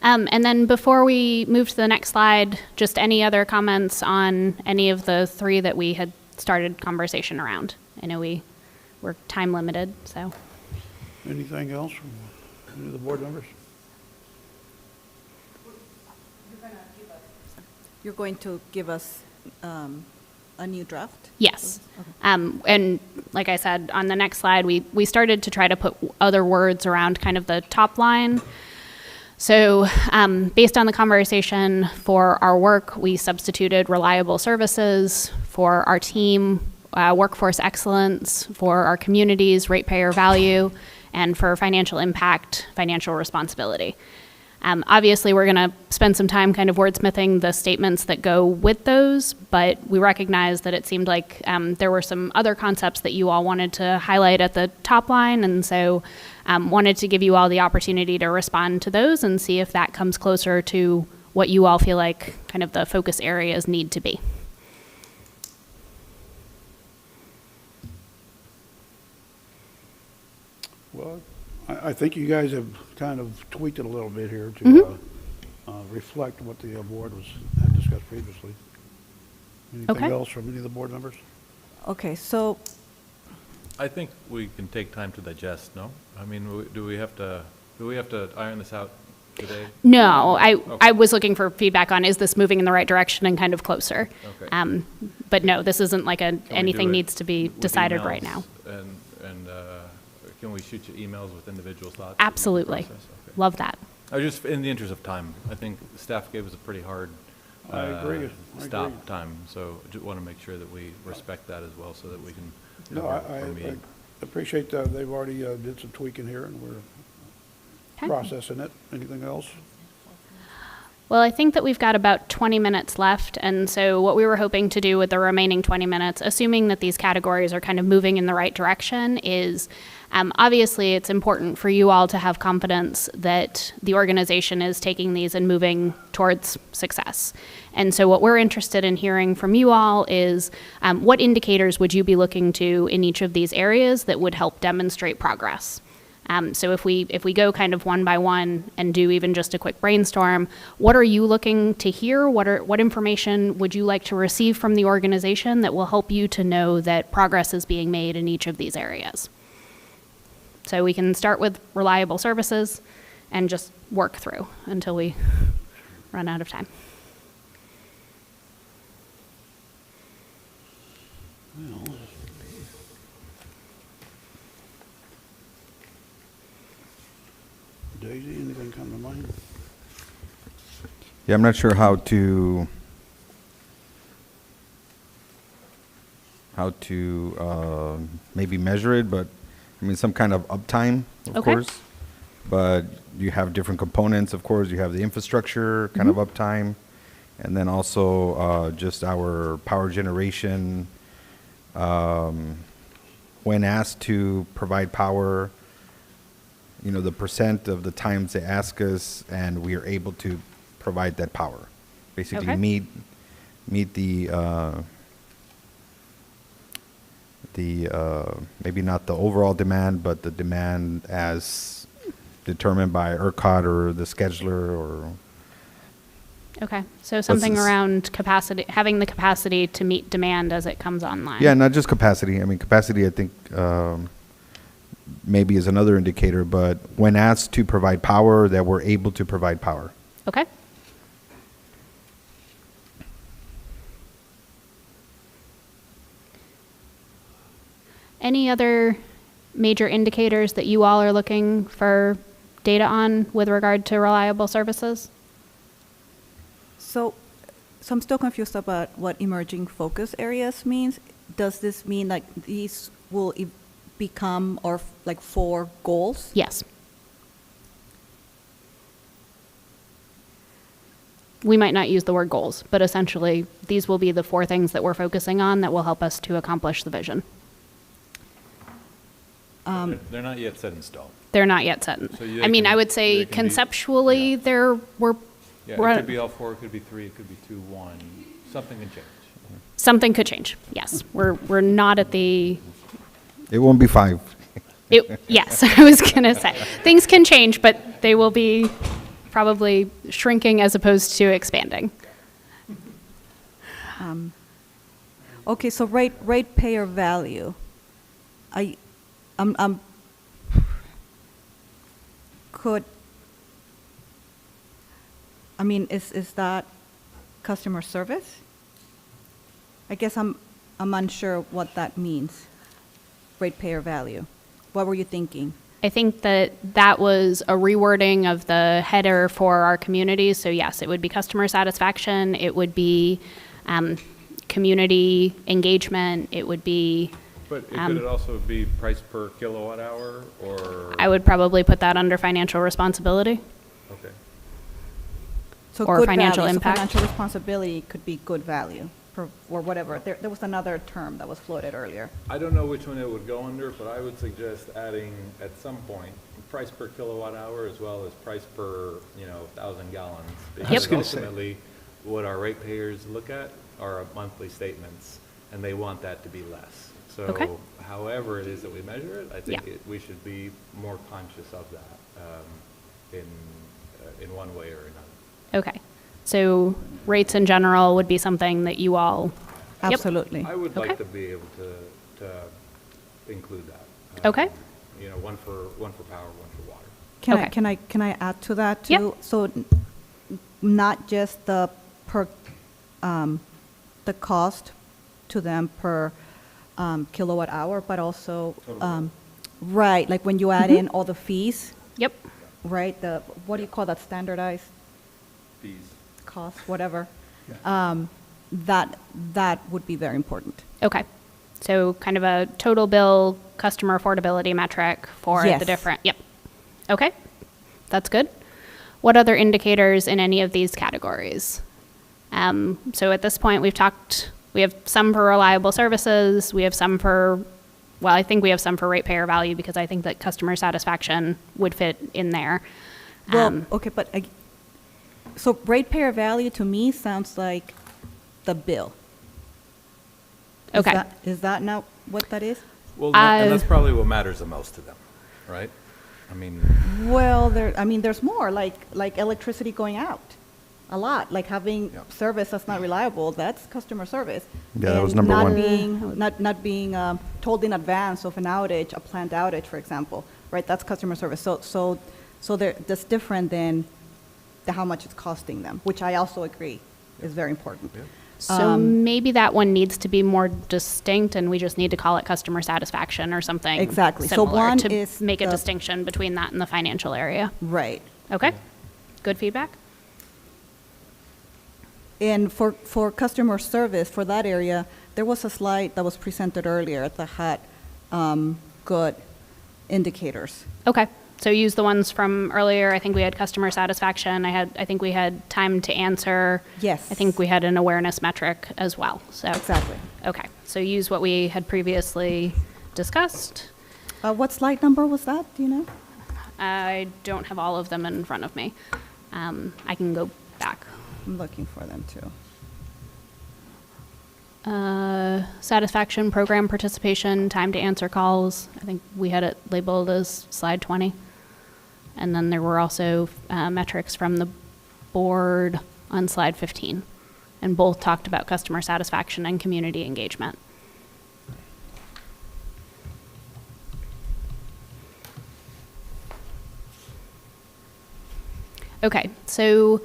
And then before we move to the next slide, just any other comments on any of the 3 that we had started conversation around? I know we're time limited, so. Anything else from any of the board members? You're going to give us a new draft? Yes. Okay. And like I said, on the next slide, we started to try to put other words around kind of the top line. So based on the conversation for our work, we substituted reliable services for our team, workforce excellence, for our communities, ratepayer value, and for financial impact, financial responsibility. Obviously, we're going to spend some time kind of wordsmithing the statements that go with those, but we recognize that it seemed like there were some other concepts that you all wanted to highlight at the top line, and so wanted to give you all the opportunity to respond to those and see if that comes closer to what you all feel like kind of the focus areas need to be. Well, I think you guys have kind of tweaked it a little bit here to reflect what the board had discussed previously. Anything Okay. else from any of the board members? Okay, so, I think we can take time to digest, no? I mean, do we have to iron this out today? No, I Okay. was looking for feedback on, is this moving in the right direction and kind of closer? Okay. But no, this isn't like Can we do anything it needs to be with decided emails? right now. And can we shoot you emails with individual thoughts? Absolutely. Process? Okay. Love that. I was just, in the interest of time, I think staff gave us a pretty hard I agree. stop agree. time, so just want to make sure that we respect that as well, so that we can No, have I our meeting. appreciate that they've already did some tweaking here, and we're Okay. processing it. Anything else? Well, I think that we've got about 20 minutes left, and so what we were hoping to do with the remaining 20 minutes, assuming that these categories are kind of moving in the right direction, is obviously it's important for you all to have confidence that the organization is taking these and moving towards success. And so what we're interested in hearing from you all is what indicators would you be looking to in each of these areas that would help demonstrate progress? So if we go kind of one by one and do even just a quick brainstorm, what are you looking to hear? What information would you like to receive from the organization that will help you to know that progress is being made in each of these areas? So we can start with reliable services and just work through until we run out of time. Daisy, anything come to mind? Yeah, I'm not sure how to maybe measure it, but I mean some kind of uptime, of Okay. course. But you have different components, of course. You have the infrastructure kind of uptime, and then also just our power generation. When asked to provide power, you know, the percent of the times they ask us, and we are able to provide that power. Basically, Okay. meet the maybe not the overall demand, but the demand as determined by ERCOT or the scheduler or. Okay, so something this? around capacity, having the capacity to meet demand as it comes online. Yeah, not just capacity. I mean, capacity, I think, maybe is another indicator, but when asked to provide power, that we're able to provide power. Okay. Any other major indicators that you all are looking for data on with regard to reliable services? so I'm still confused about what emerging focus areas means. Does this mean like these will become our like 4 goals? Yes. We might not use the word goals, but essentially, these will be the 4 things that we're focusing on that will help us to accomplish the vision. They're not yet set in stone. They're not yet set. So they I mean, I can- would say they can be- conceptually, yeah. there were, Yeah, we're- it could be all 4, it could be 3, it could be 2, 1, something can change. something could change. Yes, we're not at the, It won't be 5. yes, I was going to say, things can change, but they will be probably shrinking as opposed to expanding. Okay, so ratepayer value. Is that customer service? I guess I'm unsure what that means, ratepayer value. What were you thinking? I think that that was a rewording of the header for our communities. So yes, it would be customer satisfaction, it would be community engagement, it would be, But could it also be price per kilowatt hour, or? I would probably put that under financial responsibility. Okay. So or good financial value. impact. So financial responsibility could be good value, or whatever. There was another term that was floated earlier. I don't know which one it would go under, but I would suggest adding at some point, price per kilowatt hour as well as price per, 1,000 gallons. Because gonna say. ultimately, what our ratepayers look at are our monthly statements, and they want that to be less. Okay. So however it is that we measure it, I think Yeah. we should be more conscious of that in one way or another. Okay. So rates in general would be something that you all. Yep. Absolutely. I would Okay. like to be able to include that. Okay. One for power, one for water. Okay. Can I add to that Yep. too? So not just the cost to them per kilowatt hour, but also, right, like when you add in all the fees, Yep. right? What do you call that, standardized Fees. cost, whatever? That would be very important. Okay. So kind of a total bill customer affordability metric for the Yes. different, yep. Okay. That's good. What other indicators in any of these categories? So at this point, we have some for reliable services, we have some for, well, I think we have some for ratepayer value because I think that customer satisfaction would fit in there. Well, okay, but, so ratepayer value to me sounds like the bill. Okay. Is that not what that is? Well, and that's probably what matters the most to them, right? I mean, Well, there's more, like electricity going out a lot, like having Yep. service that's not reliable, that's customer service. Yeah, that was And number not one. being, not being told in advance of an outage, a planned outage, for example, right? That's customer service. So that's different than how much it's costing them, which I also agree is very important. So maybe that one needs to be more distinct and we just need to call it customer satisfaction or something Exactly. So similar one to is make a the- distinction between that and the financial area. Right. Okay? Good feedback? And for customer service, for that area, there was a slide that was presented earlier that had good indicators. Okay. So use the ones from earlier. I think we had customer satisfaction. I think we had time to answer. Yes. I think we had an awareness metric as well. So Exactly. Okay. So use what we had previously discussed. What slide number was that? Do you know? I don't have all of them in front of me. I can go back. I'm looking for them too. Satisfaction, program participation, time to answer calls. I think we had it labeled as slide 20. And then there were also metrics from the board on slide 15. And both talked about customer satisfaction and community engagement. Okay, so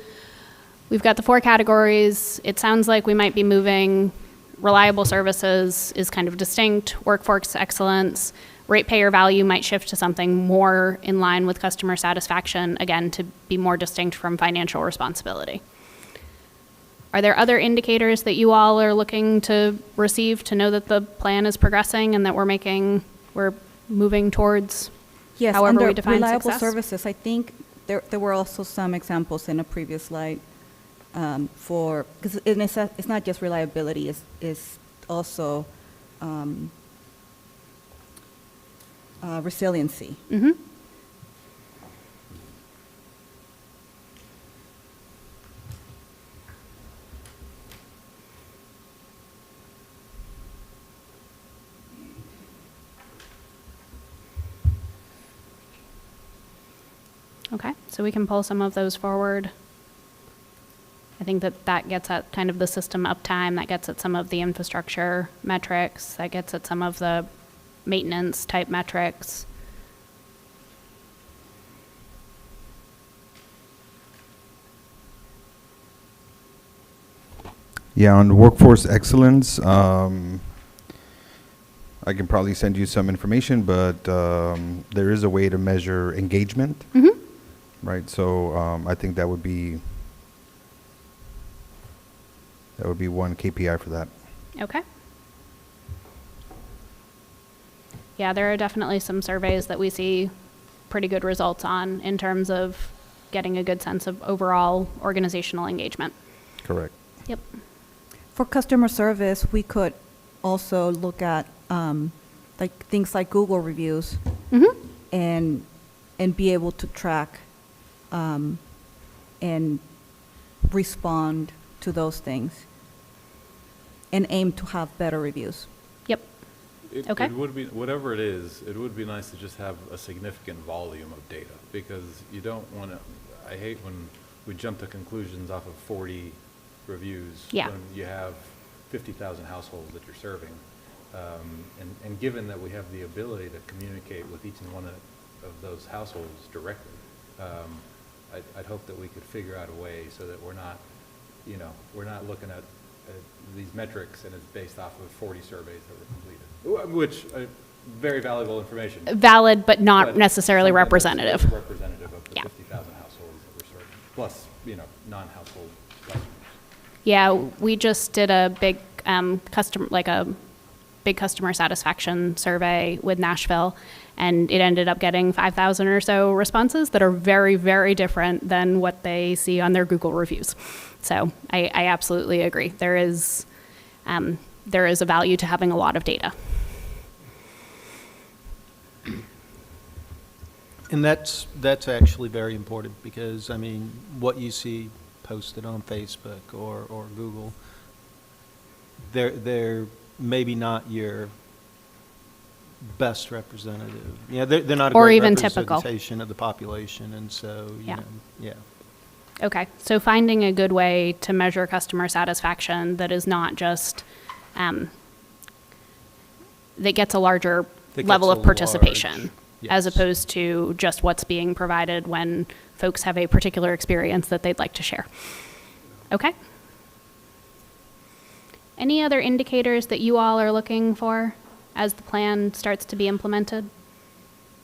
we've got the 4 categories. It sounds like we might be moving reliable services is kind of distinct, workforce excellence, ratepayer value might shift to something more in line with customer satisfaction, again, to be more distinct from financial responsibility. Are there other indicators that you all are looking to receive to know that the plan is progressing and that we're moving towards Yes, however under we define reliable success? services, I think there were also some examples in a previous slide because it's not just reliability, it's also resiliency. Mm-hmm. Okay, so we can pull some of those forward. I think that gets at kind of the system uptime, that gets at some of the infrastructure metrics, that gets at some of the maintenance type metrics. Yeah, on workforce excellence, I can probably send you some information, but there is a way to measure engagement, Mm-hmm. right? So I think that would be one KPI for that. Okay. Yeah, there are definitely some surveys that we see pretty good results on in terms of getting a good sense of overall organizational engagement. Correct. Yep. For customer service, we could also look at like things like Google reviews and be able to track and respond to those things and aim to have better reviews. Yep. Okay. It would be, whatever it is, it would be nice to just have a significant volume of data, because you don't want to, I hate when we jump to conclusions off of 40 reviews. Yeah. When you have 50,000 households that you're serving. And given that we have the ability to communicate with each and one of those households directly, I'd hope that we could figure out a way so that we're not, we're not looking at these metrics and it's based off of 40 surveys that were completed, which, very valuable information. Valid, but not but necessarily something that's representative. Representative of the Yeah. 50,000 households that we're serving, plus, non-household customers. Yeah, we just did a big customer satisfaction survey with Nashville, and it ended up getting 5,000 or so responses that are very, very different than what they see on their Google reviews. So I absolutely agree. There is a value to having a lot of data. And that's actually very important, because, what you see posted on Facebook or Google, they're maybe not your best representative. They're not a Or great even typical. representation of the population, and so, Yeah. yeah. Okay, so finding a good way to measure customer satisfaction that is not just, that gets a larger That level gets of a participation, large- as yes. opposed to just what's being provided when folks have a particular experience that they'd like to share. Okay? Any other indicators that you all are looking for as the plan starts to be implemented?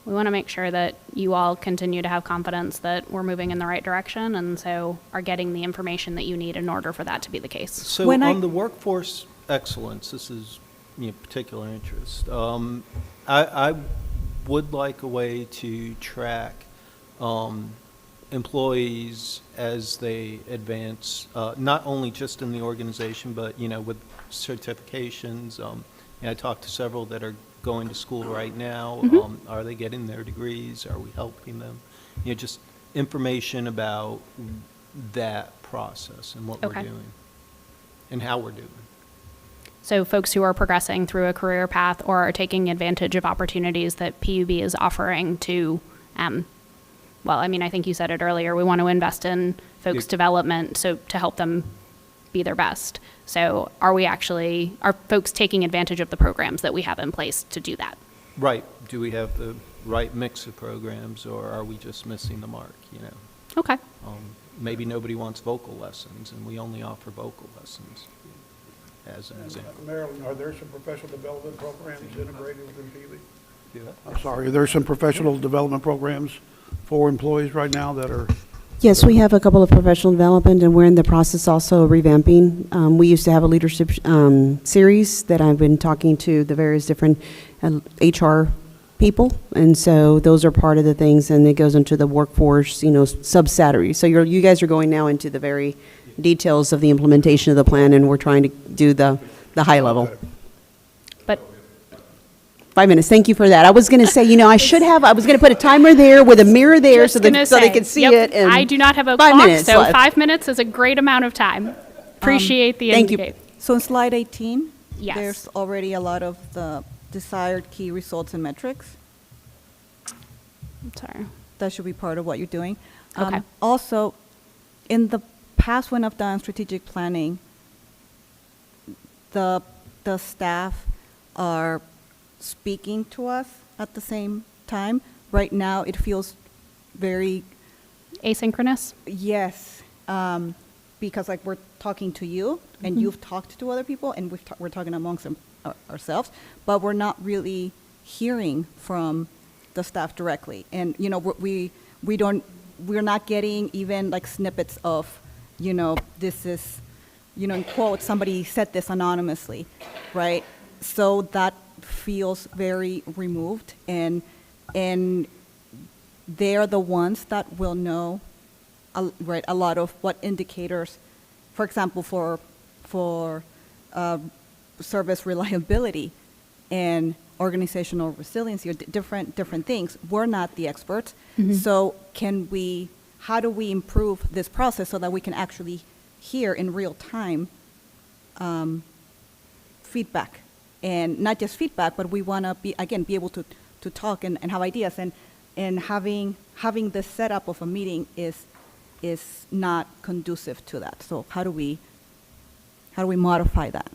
We want to make sure that you all continue to have confidence that we're moving in the right direction, and so are getting the information that you need in order for that to be the case. So When on the workforce excellence, this is particular interest. I would like a way to track employees as they advance, not only just in the organization, but with certifications. I talked to several that are going to school right now. Are they getting their degrees? Are we helping them? Just information about that process and what we're Okay. doing and how we're doing. So folks who are progressing through a career path or are taking advantage of opportunities that PUB is offering to, I think you said it earlier, we want to invest in folks' Yeah. development so to help them be their best. So are folks taking advantage of the programs that we have in place to do that? Right. Do we have the right mix of programs, or are we just missing the mark, Okay. Maybe nobody wants vocal lessons, and we only offer vocal lessons, as an example. Marilyn, are there some professional development programs integrated within PUB? Yeah. I'm sorry, are there some professional development programs for employees right now that are? Yes, we have a couple of professional development, and we're in the process also of revamping. We used to have a leadership series that I've been talking to the various different HR people, and so those are part of the things, and it goes into the workforce, sub-salary. So you guys are going now into the very details of the implementation of the plan, and we're trying to do the high level. But 5 minutes, thank you for that. I was going to say, I was going to put a timer there with a mirror there so Just gonna they say, could see yep, it. And I do not have a 5 clock, minutes so left. 5 minutes is a great amount of time. Appreciate the thank you. indicate. So in slide 18, Yes. there's already a lot of the desired key results and metrics. Sorry. That should be part of what you're doing. Okay. Also, in the past, when I've done strategic planning, the staff are speaking to us at the same time. Right now, it feels very, Asynchronous? yes, because like we're talking to you, and you've talked to other people, and we're talking amongst ourselves, but we're not really hearing from the staff directly. And, we're not getting even like snippets of, this is, in quotes, somebody said this anonymously, right? So that feels very removed, and they're the ones that will know right, a lot of what indicators, for example, for service reliability and organizational resiliency, or different things. We're not the experts. So how do we improve this process so that we can actually hear in real time feedback? And not just feedback, but we want to be able to talk and have ideas. And having the setup of a meeting is not conducive to that. So how do we modify that?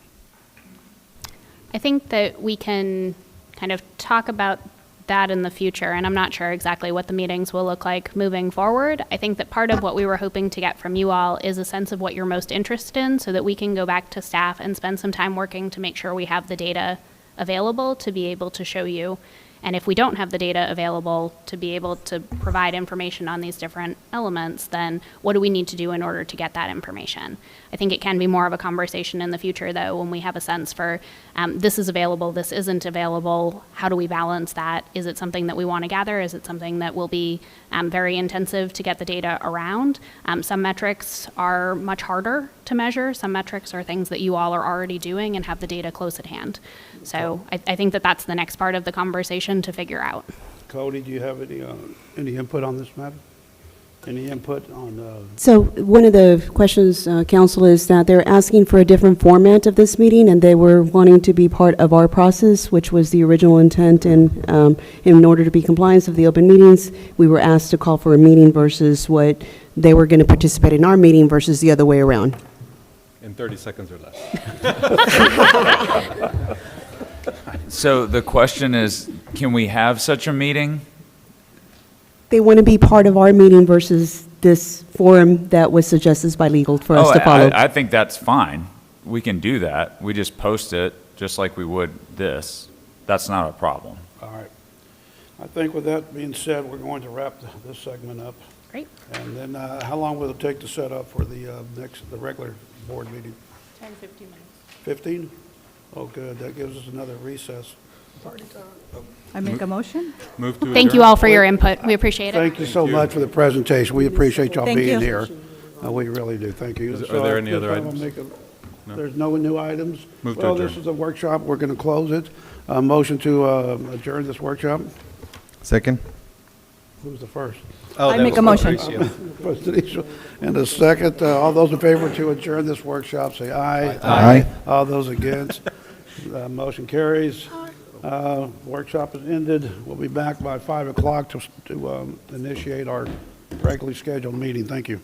I think that we can kind of talk about that in the future, and I'm not sure exactly what the meetings will look like moving forward. I think that part of what we were hoping to get from you all is a sense of what you're most interested in so that we can go back to staff and spend some time working to make sure we have the data available to be able to show you. And if we don't have the data available to be able to provide information on these different elements, then what do we need to do in order to get that information? I think it can be more of a conversation in the future, though, when we have a sense for this is available, this isn't available. How do we balance that? Is it something that we want to gather? Is it something that will be very intensive to get the data around? Some metrics are much harder to measure. Some metrics are things that you all are already doing and have the data close at hand. So I think that that's the next part of the conversation to figure out. Cody, do you have any input on this matter? Any input on, So one of the questions, Council, is that they're asking for a different format of this meeting, and they were wanting to be part of our process, which was the original intent. And in order to be compliant of the open meetings, we were asked to call for a meeting versus what they were going to participate in our meeting versus the other way around. In 30 seconds or less. So the question is, can we have such a meeting? They want to be part of our meeting versus this forum that was suggested by legal for us to follow. I think that's fine. We can do that. We just post it just like we would this. That's not a problem. all right. I think with that being said, we're going to wrap this segment up. Great. And then how long will it take to set up for the regular board meeting? 10, 15 minutes. 15? Oh, good. That gives us another recess. I make a motion? Move to Thank you adjourn. all for your input. We appreciate it. Thank you so much for the presentation. We appreciate y'all Thank being you. here. We really do. Thank you. Are So there at any this other time, I'll items? make There's no new items? Move to Well, this adjourn. is a workshop. We're going to close it. Motion to adjourn this workshop. Second? Who's the first? Oh, I that make was a motion. Patricio. First Denise. And the second, all those in favor to adjourn this workshop, say aye. Aye. All those against, motion carries. Workshop is ended. We'll be back by 5 o'clock to initiate our regularly scheduled meeting. Thank you.